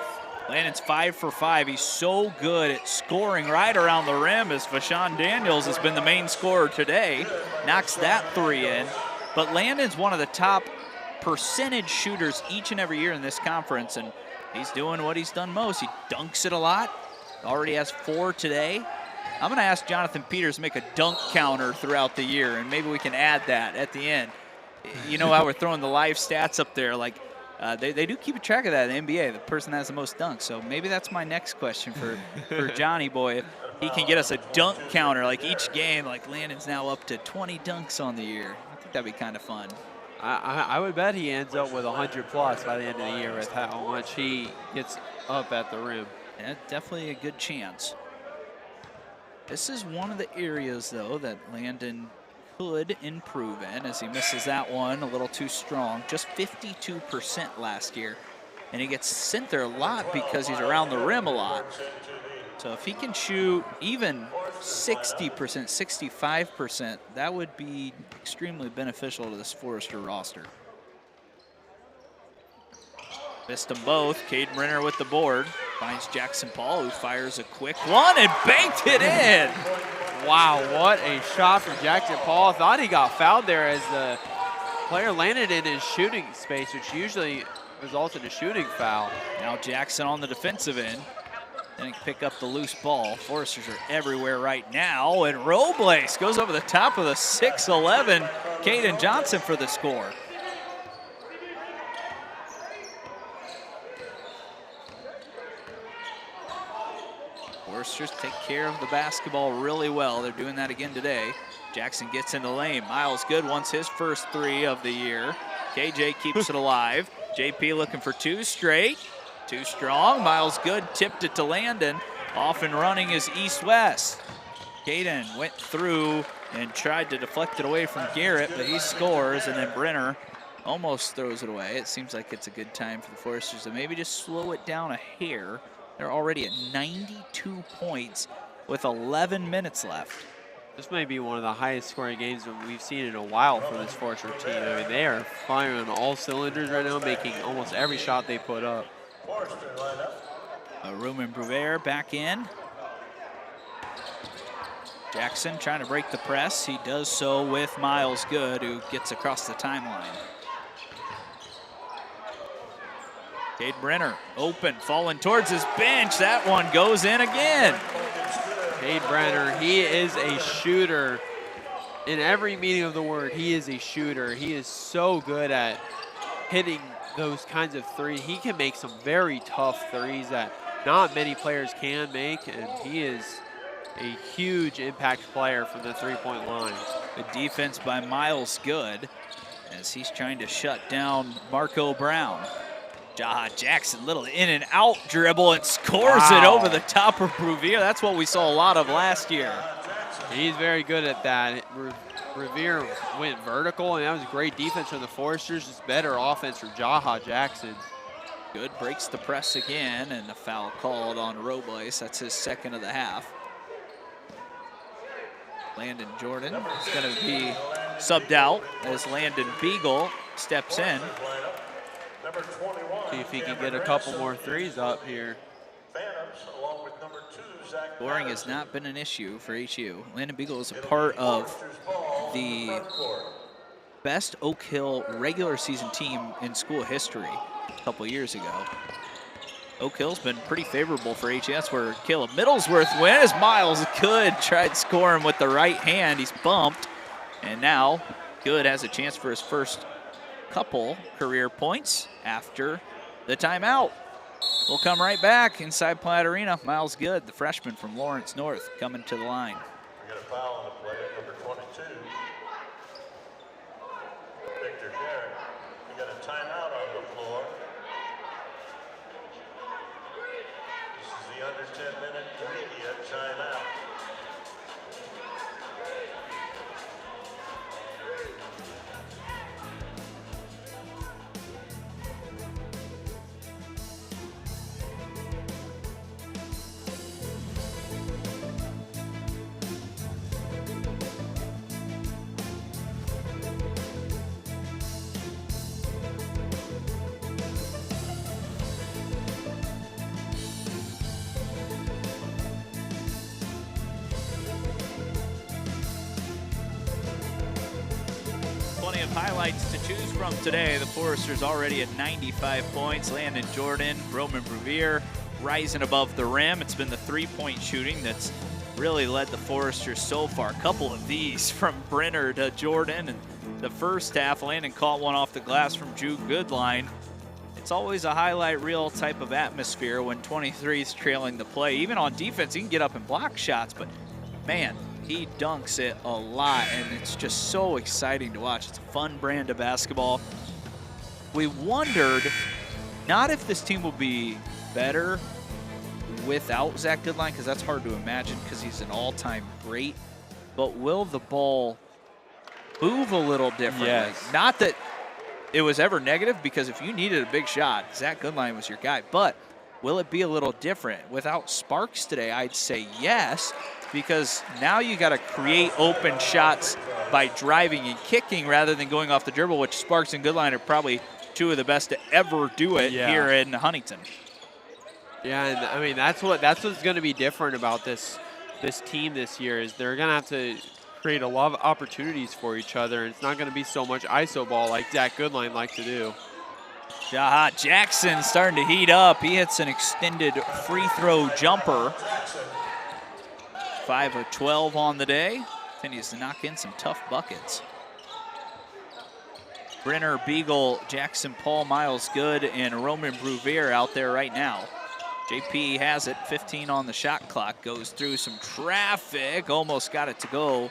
Landon's 5 for 5. He's so good at scoring right around the rim as Vashawn Daniels has been the main scorer today. Knocks that 3 in. But Landon's one of the top percentage shooters each and every year in this conference, and He's doing what he's done most. He dunks it a lot. Already has 4 today. I'm going to ask Jonathan Peters to make a dunk counter throughout the year, and maybe we can add that at the end. You know how we're throwing the live stats up there? Like, they do keep a track of that in the NBA, the person that has the most dunks. So maybe that's my next question for Johnny Boy. If he can get us a dunk counter, like each game, like Landon's now up to 20 dunks on the year. I think that'd be kind of fun. I would bet he ends up with 100+ by the end of the year with how much he gets up at the rim. Yeah, definitely a good chance. This is one of the areas, though, that Landon could improve in, as he misses that one a little too strong. Just 52% last year. And he gets sent there a lot because he's around the rim a lot. So if he can shoot even 60%, 65%, that would be extremely beneficial to this Forester roster. Missed them both. Cade Brenner with the board. Finds Jackson Paul, who fires a quick one and banked it in. Wow, what a shot from Jackson Paul. Thought he got fouled there as the player landed in his shooting space, which usually results in a shooting foul. Now Jackson on the defensive end. Didn't pick up the loose ball. Foresters are everywhere right now, and Robles goes over the top of the 6'11" Caden Johnson for the score. Foresters take care of the basketball really well. They're doing that again today. Jackson gets in the lane. Miles Good wants his first 3 of the year. KJ keeps it alive. JP looking for 2 straight. Too strong. Miles Good tipped it to Landon. Off and running is East-West. Caden went through and tried to deflect it away from Garrett, but he scores, and then Brenner almost throws it away. It seems like it's a good time for the Foresters to maybe just slow it down a hair. They're already at 92 points with 11 minutes left. This may be one of the highest scoring games that we've seen in a while for this Forester team. I mean, they are firing on all cylinders right now, making almost every shot they put up. Ruben Bruver back in. Jackson trying to break the press. He does so with Miles Good, who gets across the timeline. Cade Brenner open, falling towards his bench. That one goes in again. Cade Brenner, he is a shooter. In every meaning of the word, he is a shooter. He is so good at hitting those kinds of threes. He can make some very tough threes that not many players can make, and he is a huge impact player from the three-point line. The defense by Miles Good as he's trying to shut down Marco Brown. Jaha Jackson, little in and out dribble, and scores it over the top of Bruvier. That's what we saw a lot of last year. He's very good at that. Bruvier went vertical, and that was great defense from the Foresters. Just better offense for Jaha Jackson. Good, breaks the press again, and a foul called on Robles. That's his second of the half. Landon Jordan is going to be subbed out as Landon Beagle steps in. See if he can get a couple more threes up here. Scoring has not been an issue for HU. Landon Beagle is a part of the best Oak Hill regular season team in school history a couple years ago. Oak Hill's been pretty favorable for HU. That's where Caleb Middlesworth went as Miles Good tried scoring with the right hand. He's bumped, and now Good has a chance for his first couple career points after the timeout. We'll come right back inside Platt Arena. Miles Good, the freshman from Lawrence North, coming to the line. We got a foul on the play, number 22. Victor Garrett. We got a timeout on the floor. This is the under 10-minute immediate timeout. highlights to choose from today. The Foresters already at 95 points. Landon Jordan, Roman Bruvier rising above the rim. It's been the three-point shooting that's really led the Foresters so far. A couple of these from Brenner to Jordan. And the first half, Landon caught one off the glass from Drew Goodline. It's always a highlight reel type of atmosphere when 23 is trailing the play. Even on defense, he can get up and block shots, but man, he dunks it a lot, and it's just so exciting to watch. It's a fun brand of basketball. We wondered not if this team will be better without Zach Goodline, because that's hard to imagine because he's an all-time great, but will the ball move a little differently? Yes. Not that it was ever negative, because if you needed a big shot, Zach Goodline was your guy, but will it be a little different? Without Sparks today, I'd say yes, because now you got to create open shots by driving and kicking rather than going off the dribble, which Sparks and Goodline are probably two of the best to ever do it here in Huntington. Yeah, and I mean that's what's going to be different about this team this year is they're going to have to create a lot of opportunities for each other, and it's not going to be so much ISO ball like Zach Goodline likes to do. Jaha Jackson starting to heat up. He hits an extended free throw jumper. 5 of 12 on the day. Continues to knock in some tough buckets. Brenner, Beagle, Jackson, Paul, Miles Good, and Roman Bruvier out there right now. JP has it, 15 on the shot clock, goes through some traffic, almost got it to go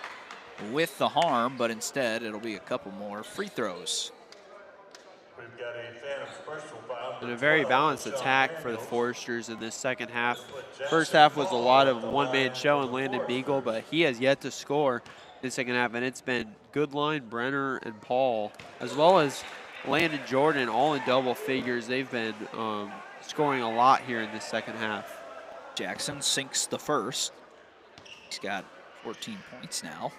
with the harm, but instead it'll be a couple more free throws. We've got a Phantom's personal foul. And a very balanced attack for the Foresters in this second half. First half was a lot of one-man show and Landon Beagle, but he has yet to score in the second half, and it's been Goodline, Brenner, and Paul, as well as Landon Jordan, all in double figures. They've been scoring a lot here in this second half. Jackson sinks the first. He's got 14 points now.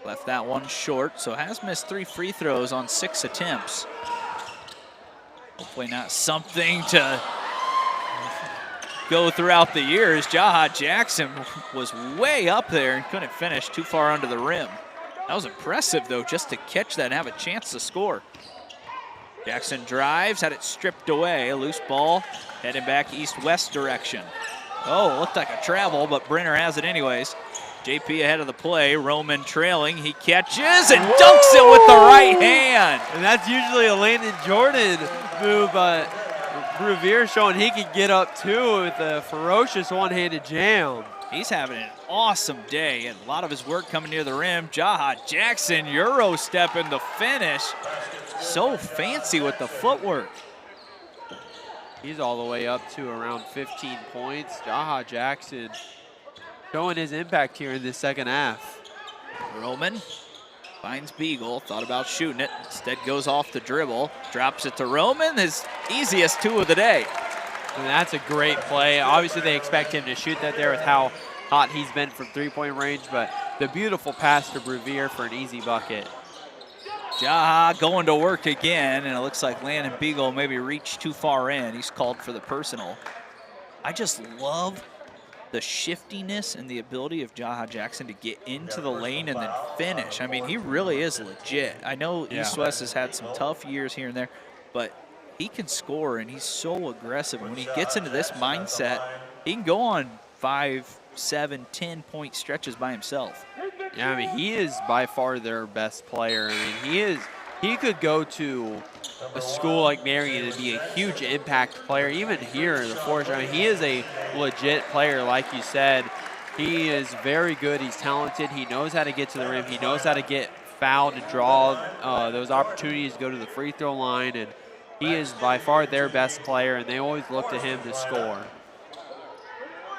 Left that one short, so has missed 3 free throws on 6 attempts. Hopefully not something to go throughout the years. Jaha Jackson was way up there and couldn't finish, too far under the rim. That was impressive, though, just to catch that and have a chance to score. Jackson drives, had it stripped away. A loose ball heading back east-west direction. Oh, looked like a travel, but Brenner has it anyways. JP ahead of the play, Roman trailing. He catches and dunks it with the right hand. And that's usually a Landon Jordan move, but Bruvier showing he can get up too with a ferocious one-handed jam. He's having an awesome day, and a lot of his work coming near the rim. Jaha Jackson, Euro step in the finish. So fancy with the footwork. He's all the way up to around 15 points. Jaha Jackson showing his impact here in this second half. Roman finds Beagle, thought about shooting it, instead goes off the dribble, drops it to Roman, his easiest 2 of the day. And that's a great play. Obviously they expect him to shoot that there with how hot he's been from three-point range, but the beautiful pass to Bruvier for an easy bucket. Jaha going to work again, and it looks like Landon Beagle maybe reached too far in. He's called for the personal. I just love the shiftiness and the ability of Jaha Jackson to get into the lane and then finish. I mean, he really is legit. I know East-West has had some tough years here and there, but he can score, and he's so aggressive. When he gets into this mindset, he can go on 5, 7, 10-point stretches by himself. Yeah, I mean, he is by far their best player. I mean, he could go to a school like Marion and be a huge impact player, even here in the Forest. I mean, he is a legit player, like you said. He is very good. He's talented. He knows how to get to the rim. He knows how to get fouled and draw those opportunities to go to the free throw line. And he is by far their best player, and they always look to him to score.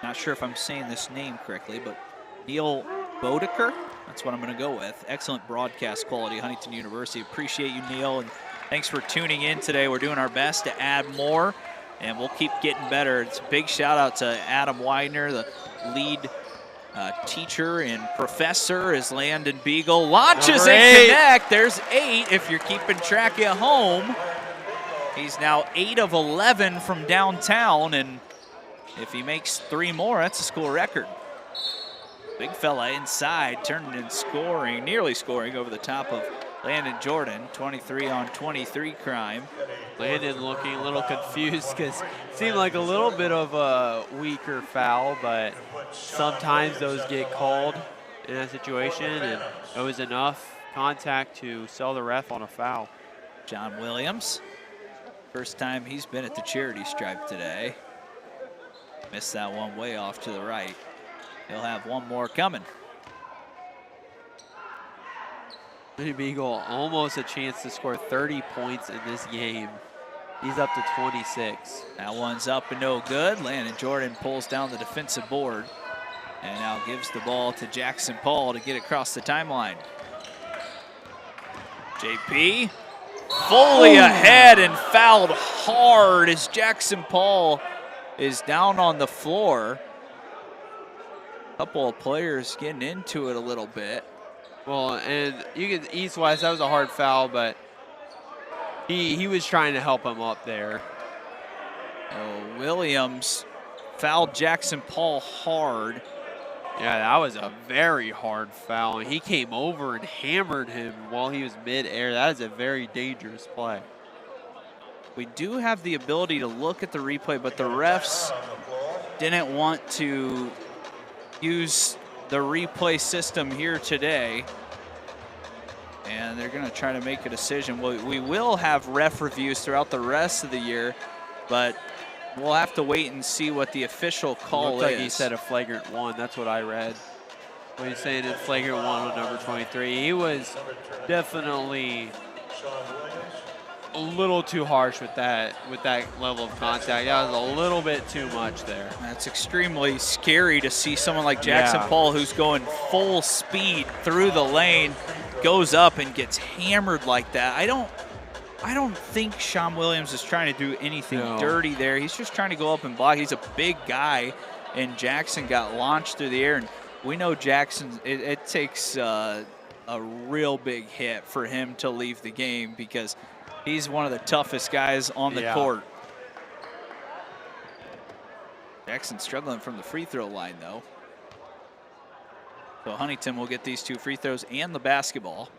Not sure if I'm saying this name correctly, but Neil Bodeker, that's what I'm going to go with. Excellent broadcast quality, Huntington University. Appreciate you, Neil, and thanks for tuning in today. We're doing our best to add more, and we'll keep getting better. It's a big shout out to Adam Widener, the lead teacher and professor, as Landon Beagle launches and connect. There's 8 if you're keeping track at home. He's now 8 of 11 from downtown, and if he makes 3 more, that's a school record. Big fella inside, turning and scoring, nearly scoring over the top of Landon Jordan, 23 on 23 crime. Landon looking a little confused because it seemed like a little bit of a weaker foul, but sometimes those get called in that situation, and it was enough contact to sell the ref on a foul. John Williams, first time he's been at the charity stripe today. Missed that one way off to the right. He'll have one more coming. Beagle almost a chance to score 30 points in this game. He's up to 26. That one's up and no good. Landon Jordan pulls down the defensive board and now gives the ball to Jackson Paul to get across the timeline. JP fully ahead and fouled hard as Jackson Paul is down on the floor. A couple of players getting into it a little bit. Well, and you can East-West, that was a hard foul, but he was trying to help him up there. Oh, Williams fouled Jackson Paul hard. Yeah, that was a very hard foul. He came over and hammered him while he was mid-air. That is a very dangerous play. We do have the ability to look at the replay, but the refs didn't want to use the replay system here today. And they're going to try to make a decision. We will have ref reviews throughout the rest of the year, but we'll have to wait and see what the official call is. Like he said a flagrant one. That's what I read. What he's saying is flagrant one with number 23. He was definitely a little too harsh with that level of contact. That was a little bit too much there. That's extremely scary to see someone like Jackson Paul, who's going full speed through the lane, goes up and gets hammered like that. I don't think Sean Williams is trying to do anything dirty there. He's just trying to go up and block. He's a big guy, and Jackson got launched through the air. And we know Jackson, it takes a real big hit for him to leave the game because he's one of the toughest guys on the court. Jackson struggling from the free throw line, though. So Huntington will get these two free throws and the basketball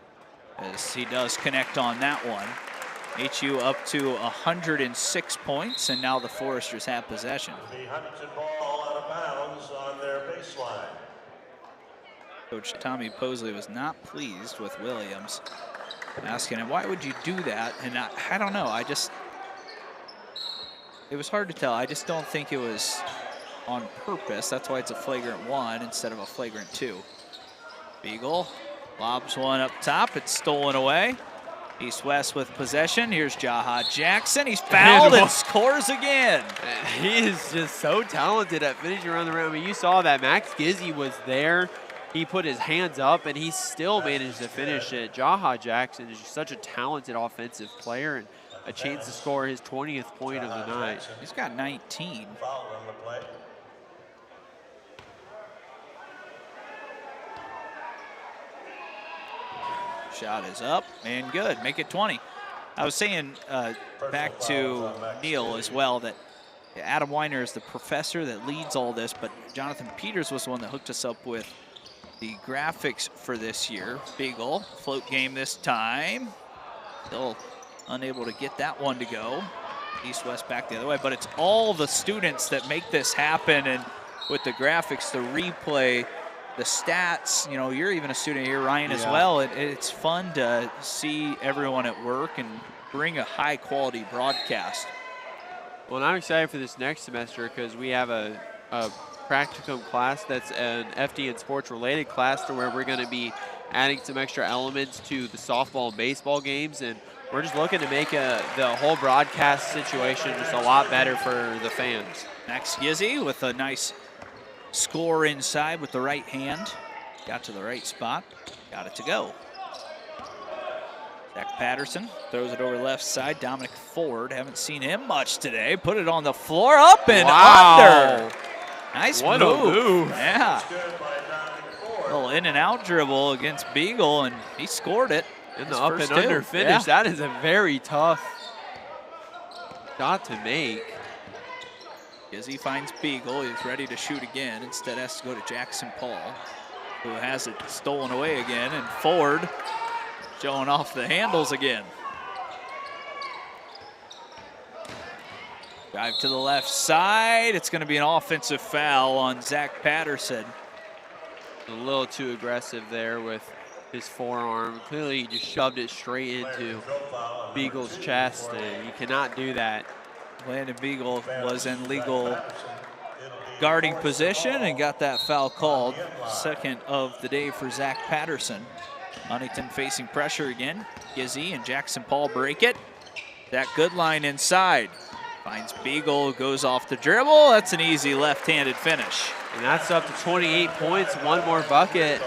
as he does connect on that one. HU up to 106 points, and now the Foresters have possession. The Huntington ball out of bounds on their baseline. Coach Tommy Posley was not pleased with Williams, asking him, why would you do that? And I don't know, it was hard to tell. I just don't think it was on purpose. That's why it's a flagrant one instead of a flagrant two. Beagle lobs one up top. It's stolen away. East-West with possession. Here's Jaha Jackson. He's fouled and scores again. He is just so talented at finishing around the rim. I mean, you saw that Max Gizzy was there. He put his hands up, and he still managed to finish it. Jaha Jackson is just such a talented offensive player and a chance to score his 20th point of the night. He's got 19. Foul on the play. Shot is up and good. Make it 20. I was saying back to Neil as well that Adam Weiner is the professor that leads all this, but Jonathan Peters was the one that hooked us up with the graphics for this year. Beagle, float game this time. Still unable to get that one to go. East-West back the other way, but it's all the students that make this happen, and with the graphics, the replay, the stats, you know, you're even a student here, Ryan, as well. It's fun to see everyone at work and bring a high-quality broadcast. Well, and I'm excited for this next semester because we have a practicum class that's an FD and sports-related class to where we're going to be adding some extra elements to the softball and baseball games, and we're just looking to make the whole broadcast situation just a lot better for the fans. Max Gizzy with a nice score inside with the right hand. Got to the right spot. Got it to go. Zach Patterson throws it over left side. Dominic Ford, haven't seen him much today. Put it on the floor, up and under. Nice move. What a move. Yeah. A little in and out dribble against Beagle, and he scored it. In the up and under finish, that is a very tough shot to make. Gizzy finds Beagle. He's ready to shoot again. Instead has to go to Jackson Paul, who has it stolen away again. And Ford showing off the handles again. Drive to the left side. It's going to be an offensive foul on Zach Patterson. A little too aggressive there with his forearm. Clearly he just shoved it straight into Beagle's chest, and you cannot do that. Landon Beagle was in legal guarding position and got that foul called. Second of the day for Zach Patterson. Huntington facing pressure again. Gizzy and Jackson Paul break it. That good line inside. Finds Beagle, goes off the dribble. That's an easy left-handed finish. And that's up to 28 points, one more bucket,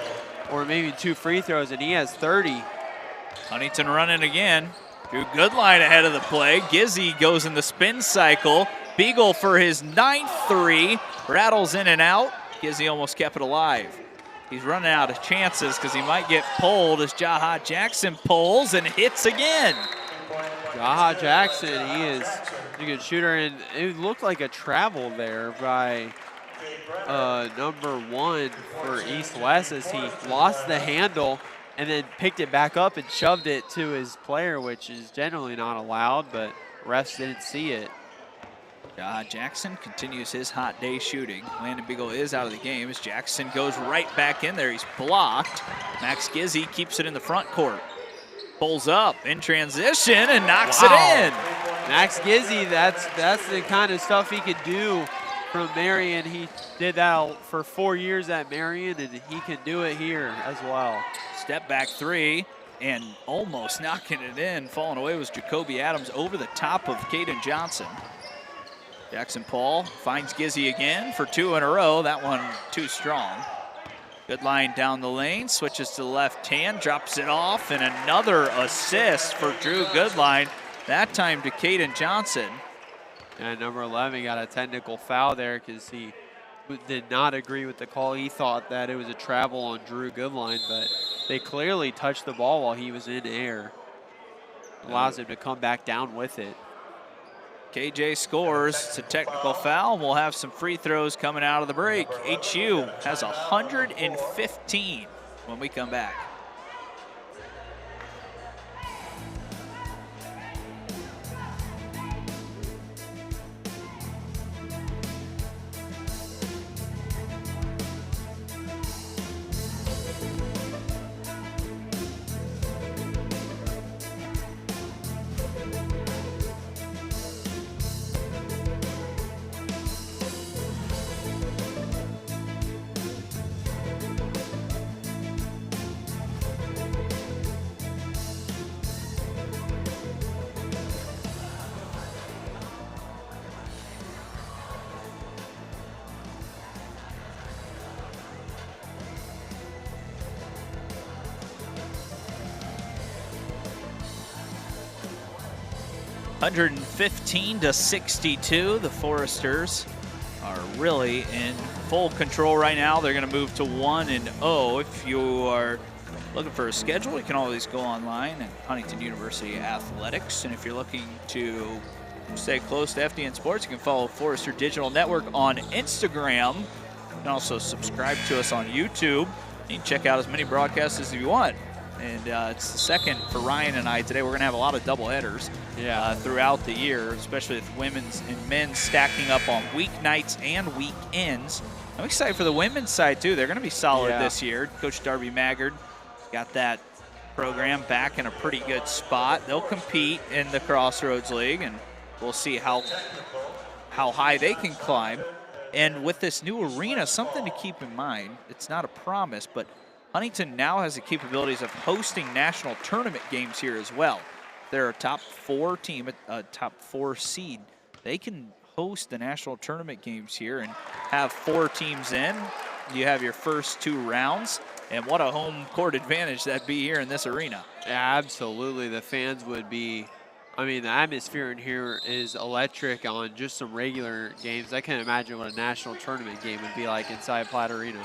or maybe 2 free throws, and he has 30. Huntington running again. Drew Goodline ahead of the play. Gizzy goes in the spin cycle. Beagle for his 9th three. Rattles in and out. Gizzy almost kept it alive. He's running out of chances because he might get pulled as Jaha Jackson pulls and hits again. Jaha Jackson, he is a good shooter, and it looked like a travel there by number 1 for East West as he lost the handle and then picked it back up and shoved it to his player, which is generally not allowed, but refs didn't see it. Jackson continues his hot day shooting. Landon Beagle is out of the game as Jackson goes right back in there. He's blocked. Max Gizzy keeps it in the front court. Pulls up in transition and knocks it in. Max Gizzy, that's the kind of stuff he could do from Marion. He did that for 4 years at Marion, and he can do it here as well. Step back three and almost knocking it in. Falling away was Jacoby Adams over the top of Caden Johnson. Jackson Paul finds Gizzy again for 2 in a row. That one too strong. Good line down the lane, switches to the left hand, drops it off, and another assist for Drew Goodline, that time to Caden Johnson. And number 11 got a technical foul there because he did not agree with the call. He thought that it was a travel on Drew Goodline, but they clearly touched the ball while he was in air. Allows him to come back down with it. KJ scores. It's a technical foul. We'll have some free throws coming out of the break. HU has 115 when we come back. (115-62). The Foresters are really in full control right now. They're going to move to 1-0. If you are looking for a schedule, you can always go online at Huntington University Athletics. And if you're looking to stay close to FDN Sports, you can follow Forester Digital Network on Instagram. You can also subscribe to us on YouTube. You can check out as many broadcasts as you want. And it's the second for Ryan and I today. We're going to have a lot of doubleheaders throughout the year, especially with women's and men's stacking up on weeknights and weekends. I'm excited for the women's side, too. They're going to be solid this year. Coach Darby Maggard got that program back in a pretty good spot. They'll compete in the Crossroads League, and we'll see how high they can climb. And with this new arena, something to keep in mind, it's not a promise, but Huntington now has the capabilities of hosting national tournament games here as well. They're a top 4 team, a top 4 seed. They can host the national tournament games here and have 4 teams in. You have your first 2 rounds, and what a home court advantage that'd be here in this arena. Yeah, absolutely. The fans would be, I mean, the atmosphere in here is electric on just some regular games. I can't imagine what a national tournament game would be like inside Platt Arena.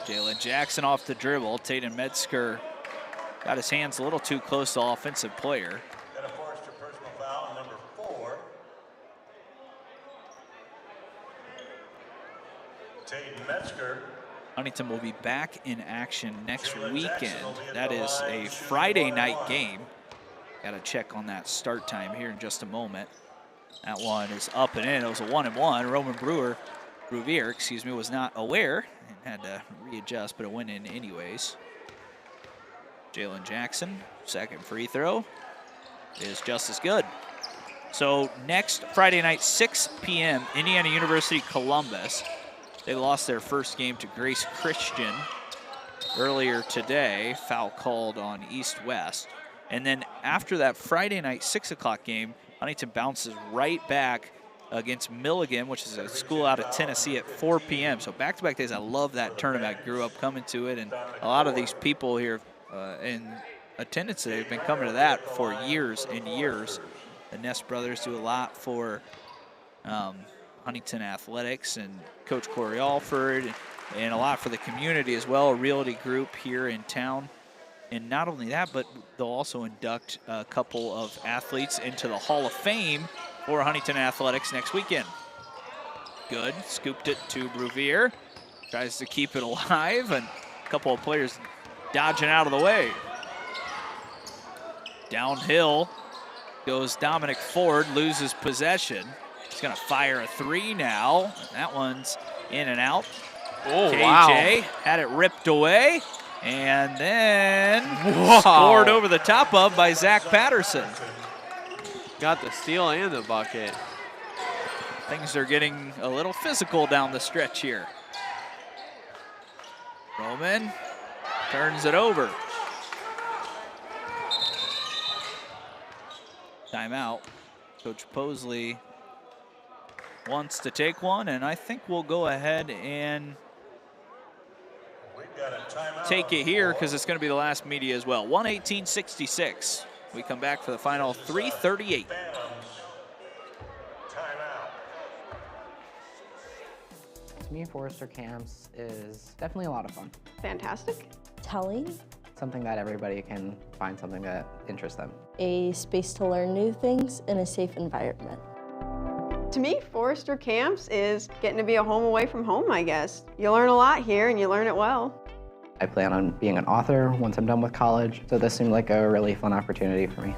Jalen Jackson off the dribble. Tatum Metzger got his hands a little too close to the offensive player. Got a Forester personal foul, number 4. Tatum Metzger Huntington will be back in action next weekend. That is a Friday night game. Got to check on that start time here in just a moment. That one is up and in. It was a 1-1. Roman Bruvier, was not aware and had to readjust, but it went in anyways. Jalen Jackson, second free throw, is just as good. So next Friday night, 6 p.m., Indiana University Columbus. They lost their first game to Grace Christian earlier today. Foul called on East-West. And then after that Friday night 6 o'clock game, Huntington bounces right back against Milligan, which is a school out of Tennessee, at 4 p.m. So back-to-back days. I love that tournament. I grew up coming to it, and a lot of these people here in attendance today have been coming to that for years and years. The Ness brothers do a lot for Huntington Athletics and Coach Corey Alford, and a lot for the community as well, a realty group here in town. And not only that, but they'll also induct a couple of athletes into the Hall of Fame for Huntington Athletics next weekend. Good, scooped it to Bruvier, tries to keep it alive, and a couple of players dodging out of the way. Downhill goes Dominic Ford, loses possession. He's gonna fire a 3 now. That one's in and out. Oh, KJ wow. had it ripped away, and then scored over the top of by Zach Patterson. Got the steal and the bucket. Things are getting a little physical down the stretch here. Roman turns it over. Timeout. Coach Posley wants to take one, and I think we'll go ahead and take it here because it's going to be the last media as well. 118-66. We come back for the final 3:38. To me, Forester Camps is definitely a lot of fun. Fantastic. Telling. Something that everybody can find something that interests them. A space to learn new things in a safe environment. To me, Forester Camps is getting to be a home away from home, I guess. You learn a lot here and you learn it well. I plan on being an author once I'm done with college, so this seemed like a really fun opportunity for me.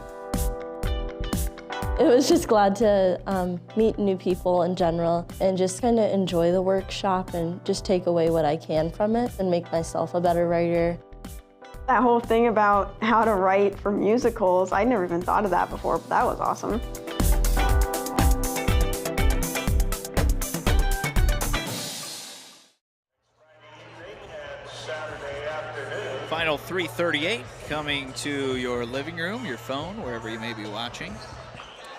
It was just glad to meet new people in general and just kind of enjoy the workshop and just take away what I can from it and make myself a better writer. That whole thing about how to write for musicals, I'd never even thought of that before, but that was awesome. Final 3:38 coming to your living room, your phone, wherever you may be watching.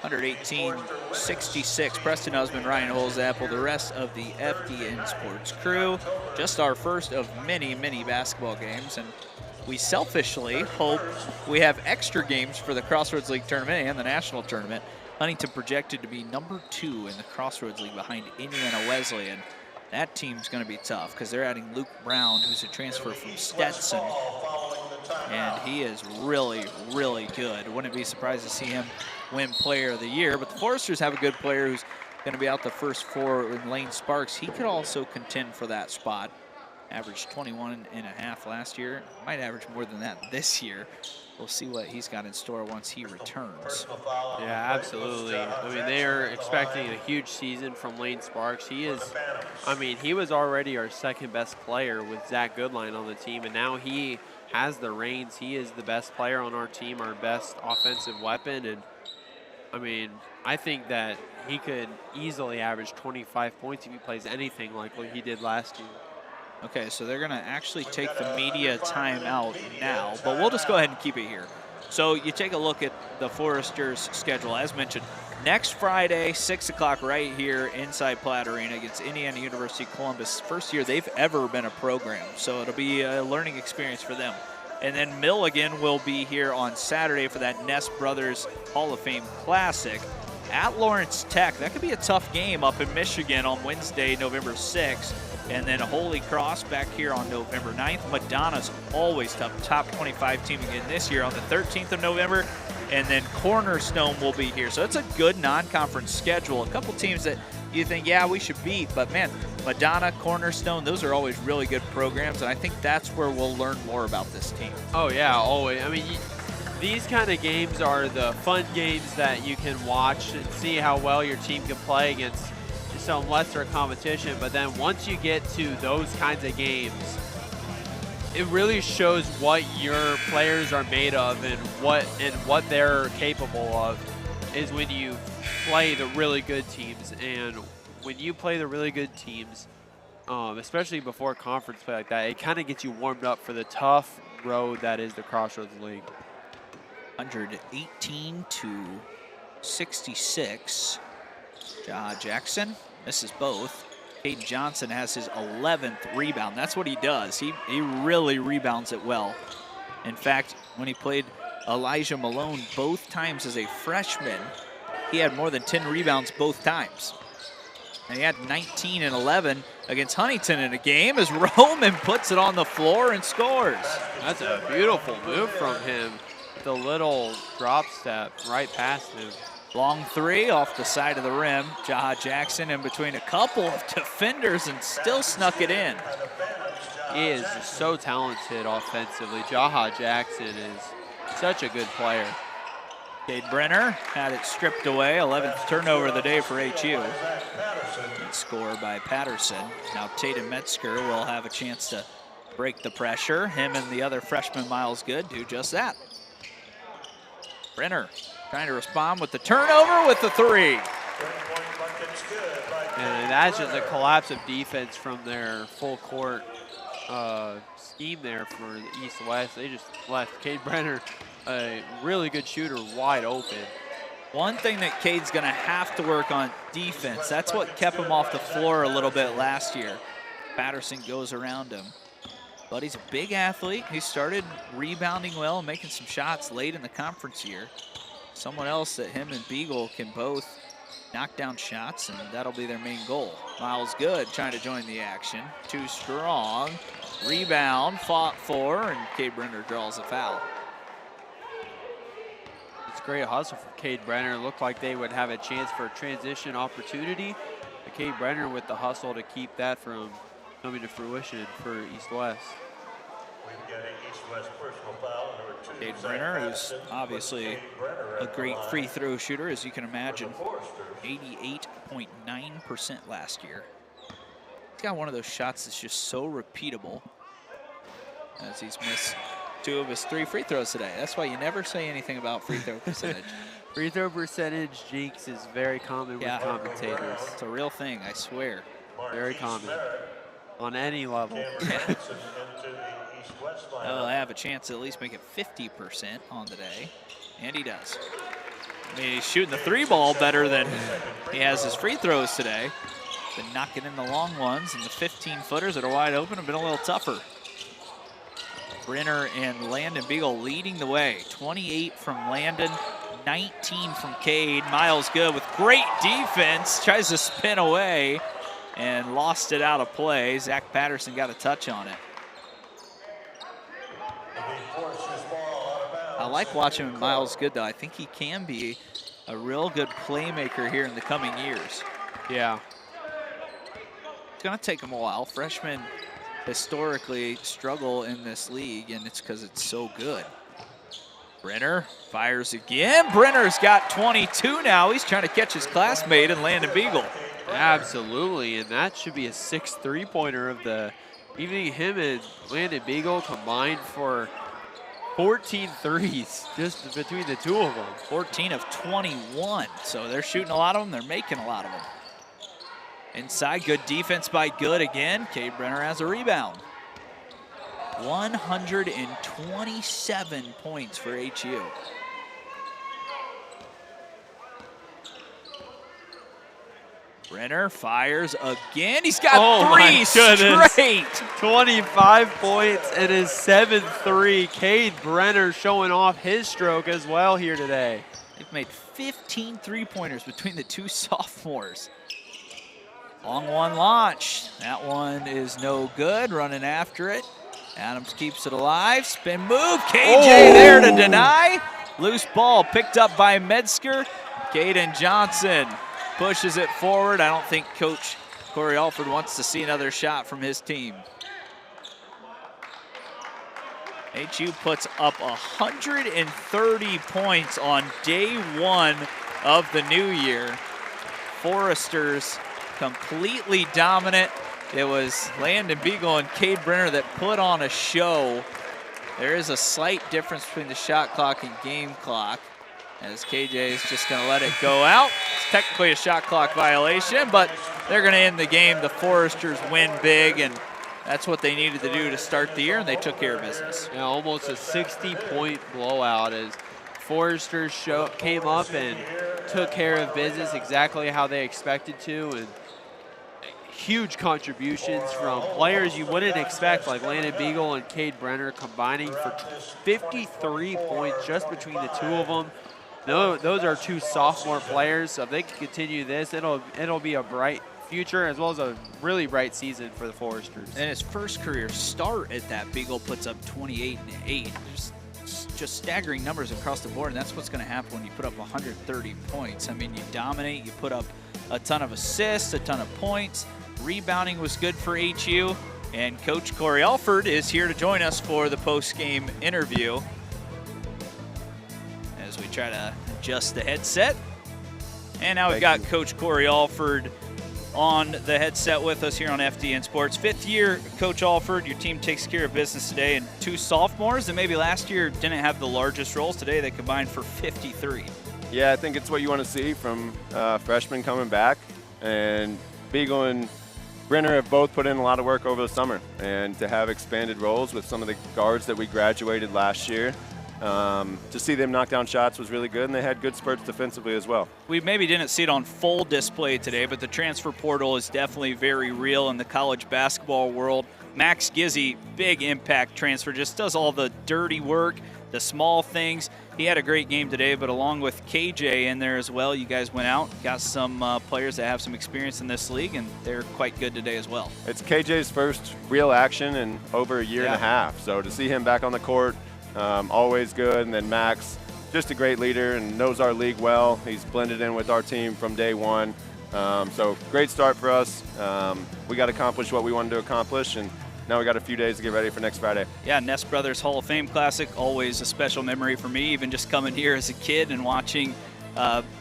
118-66. Preston Husband, Ryan Holzapple, the rest of the FDN Sports crew. Just our first of many, many basketball games, and we selfishly hope we have extra games for the Crossroads League tournament and the national tournament. Huntington projected to be number 2 in the Crossroads League behind Indiana Wesleyan. That team's going to be tough because they're adding Luke Brown, who's a transfer from Stetson, and he is really, really good. Wouldn't be surprised to see him win Player of the Year, but the Foresters have a good player who's going to be out the first 4 in Lane Sparks. He could also contend for that spot. Averaged 21.5 last year. Might average more than that this year. We'll see what he's got in store once he returns. Yeah, absolutely. I mean, they are expecting a huge season from Lane Sparks. He is, I mean, he was already our second best player with Zach Goodline on the team, and now he has the reins. He is the best player on our team, our best offensive weapon, and I mean, I think that he could easily average 25 points if he plays anything like what he did last year. Okay, so they're going to actually take the media timeout now, but we'll just go ahead and keep it here. So you take a look at the Foresters' schedule. As mentioned, next Friday, 6 o'clock right here inside Platt Arena against Indiana University Columbus. First year they've ever been a program, so it'll be a learning experience for them. And then Milligan will be here on Saturday for that Ness Brothers Hall of Fame Classic at Lawrence Tech. That could be a tough game up in Michigan on Wednesday, November 6th. And then Holy Cross back here on November 9th. Madonna's always tough, top 25 team again this year on the 13th of November. And then Cornerstone will be here. So it's a good non-conference schedule. A couple teams that you think, yeah, we should beat. But, man, Madonna, Cornerstone, those are always really good programs, and I think that's where we'll learn more about this team. Oh, yeah, always. I mean, these kind of games are the fun games that you can watch and see how well your team can play against some lesser competition. But then once you get to those kinds of games, it really shows what your players are made of and what they're capable of is when you play the really good teams. And when you play the really good teams, especially before conference play like that, it kind of gets you warmed up for the tough road that is the Crossroads League. 118-66. Jaha Jackson misses both. Caden Johnson has his 11th rebound. That's what he does. He really rebounds it well. In fact, when he played Elijah Malone both times as a freshman, he had more than 10 rebounds both times. And he had 19 and 11 against Huntington in a game as Roman puts it on the floor and scores. That's a beautiful move from him. The little drop step right past him. Long three off the side of the rim. Jaha Jackson in between a couple of defenders and still snuck it in. He is so talented offensively. Jaha Jackson is such a good player. Cade Brenner had it stripped away. 11th turnover of the day for HU. Good score by Patterson. Now Tatum Metzger will have a chance to break the pressure. Him and the other freshman Miles Good do just that. Brenner trying to respond with the turnover with the three. And that's just a collapse of defense from their full court scheme there for the East-West. They just left Cade Brenner, a really good shooter, wide open. One thing that Cade's gonna have to work on defense. That's what kept him off the floor a little bit last year. Patterson goes around him. But he's a big athlete. He started rebounding well and making some shots late in the conference year. Someone else that him and Beagle can both knock down shots, and that'll be their main goal. Miles Good trying to join the action. Too strong. Rebound, fought for, and Cade Brenner draws a foul. It's a great hustle for Cade Brenner. It looked like they would have a chance for a transition opportunity. But Cade Brenner with the hustle to keep that from coming to fruition for East-West. We've got an East-West personal foul, number 2. Cade Brenner, who's obviously a great free throw shooter, as you can imagine. 88.9% last year. He's got one of those shots that's just so repeatable, as he's missed 2 of his 3 free throws today. That's why you never say anything about free throw percentage. Free throw percentage jinx is very common with commentators. It's a real thing, I swear. Very common. On any level. He'll have a chance to at least make it 50% on the day, and he does. I mean, he's shooting the 3 ball better than he has his free throws today. Been knocking in the long ones, and the 15-footers that are wide open have been a little tougher. Brenner and Landon Beagle leading the way. 28 from Landon, 19 from Cade. Miles Good with great defense, tries to spin away and lost it out of play. Zach Patterson got a touch on it. I like watching Miles Good, though. I think he can be a real good playmaker here in the coming years. Yeah. It's going to take him a while. Freshmen historically struggle in this league, and it's because it's so good. Brenner fires again. Brenner's got 22 now. He's trying to catch his classmate and Landon Beagle. Absolutely, and that should be a 6th three-pointer of the evening. Him and Landon Beagle combined for 14 threes just between the 2 of them. 14 of 21, so they're shooting a lot of them. They're making a lot of them. Inside, good defense by Good again. Cade Brenner has a rebound. 127 points for HU. Brenner fires again. He's got 3 straight. 25 points and his 7th three. Cade Brenner showing off his stroke as well here today. They've made 15 three-pointers between the 2 sophomores. Long one launch. That one is no good. Running after it. Adams keeps it alive. Spin move. KJ there to deny. Loose ball picked up by Metzger. Caden Johnson pushes it forward. I don't think Coach Corey Alford wants to see another shot from his team. HU puts up 130 points on day one of the new year. Foresters completely dominant. It was Landon Beagle and Cade Brenner that put on a show. There is a slight difference between the shot clock and game clock, as KJ is just going to let it go out. It's technically a shot clock violation, but they're going to end the game. The Foresters win big, and that's what they needed to do to start the year, and they took care of business. Yeah, almost a 60-point blowout as Foresters came up and took care of business exactly how they expected to, and huge contributions from players you wouldn't expect, like Landon Beagle and Cade Brenner combining for 53 points just between the two of them. Those are two sophomore players, so if they can continue this, it'll be a bright future as well as a really bright season for the Foresters. And his first career start at that, Beagle puts up 28 and 8. Just staggering numbers across the board, and that's what's going to happen when you put up 130 points. I mean, you dominate, you put up a ton of assists, a ton of points. Rebounding was good for HU, and Coach Corey Alford is here to join us for the post-game interview as we try to adjust the headset. And now we've got Coach Corey Alford on the headset with us here on FDN Sports. Fifth year, Coach Alford, your team takes care of business today, and two sophomores that maybe last year didn't have the largest roles. Today they combined for 53. Yeah, I think it's what you want to see from freshmen coming back, and Beagle and Brenner have both put in a lot of work over the summer, and to have expanded roles with some of the guards that we graduated last year, to see them knock down shots was really good, and they had good spurts defensively as well. We maybe didn't see it on full display today, but the transfer portal is definitely very real in the college basketball world. Max Gizzy, big impact transfer, just does all the dirty work, the small things. He had a great game today, but along with KJ in there as well, you guys went out, got some players that have some experience in this league, and they're quite good today as well. It's KJ's first real action in over a year and a half, so to see him back on the court, always good. And then Max, just a great leader and knows our league well. He's blended in with our team from day one. So great start for us. We got to accomplish what we wanted to accomplish, and now we got a few days to get ready for next Friday. Yeah, Ness Brothers Hall of Fame Classic, always a special memory for me, even just coming here as a kid and watching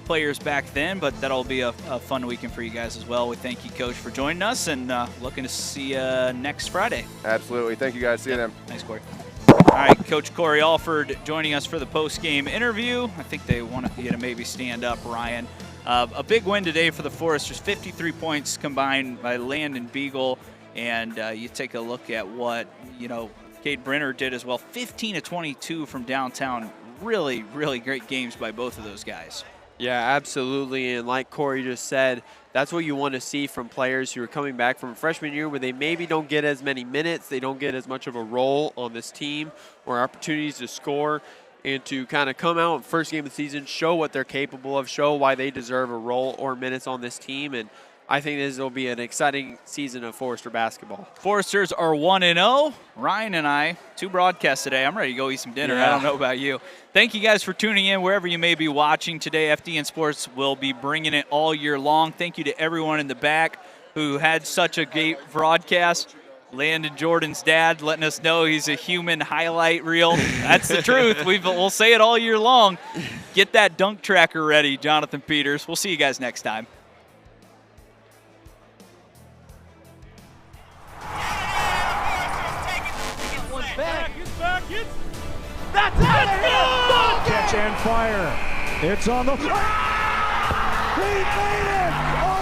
players back then, but that'll be a fun weekend for you guys as well. We thank you, Coach, for joining us, and looking to see you next Friday. Absolutely. Thank you, guys. See you then. Thanks, Corey. All right, Coach Corey Alford joining us for the post-game interview. I think they want you to maybe stand up, Ryan. A big win today for the Foresters, 53 points combined by Landon Beagle, and you take a look at what, Cade Brenner did as well. 15 of 22 from downtown. Really, really great games by both of those guys. Yeah, absolutely. And like Corey just said, that's what you want to see from players who are coming back from freshman year where they maybe don't get as many minutes, they don't get as much of a role on this team or opportunities to score, and to kind of come out first game of the season, show what they're capable of, show why they deserve a role or minutes on this team. And I think this will be an exciting season of Forester basketball. Foresters are 1-0. Ryan and I, 2 broadcasts today. I'm ready to go eat some dinner. Yeah. I don't know about you. Thank you guys for tuning in wherever you may be watching today. FDN Sports will be bringing it all year long. Thank you to everyone in the back who had such a great broadcast. Landon Jordan's dad letting us know he's a human highlight reel. That's the truth. We'll say it all year long. Get that dunk tracker ready, Jonathan Peters. We'll see you guys next time. That's it! Catch and fire. It's on the... He made it!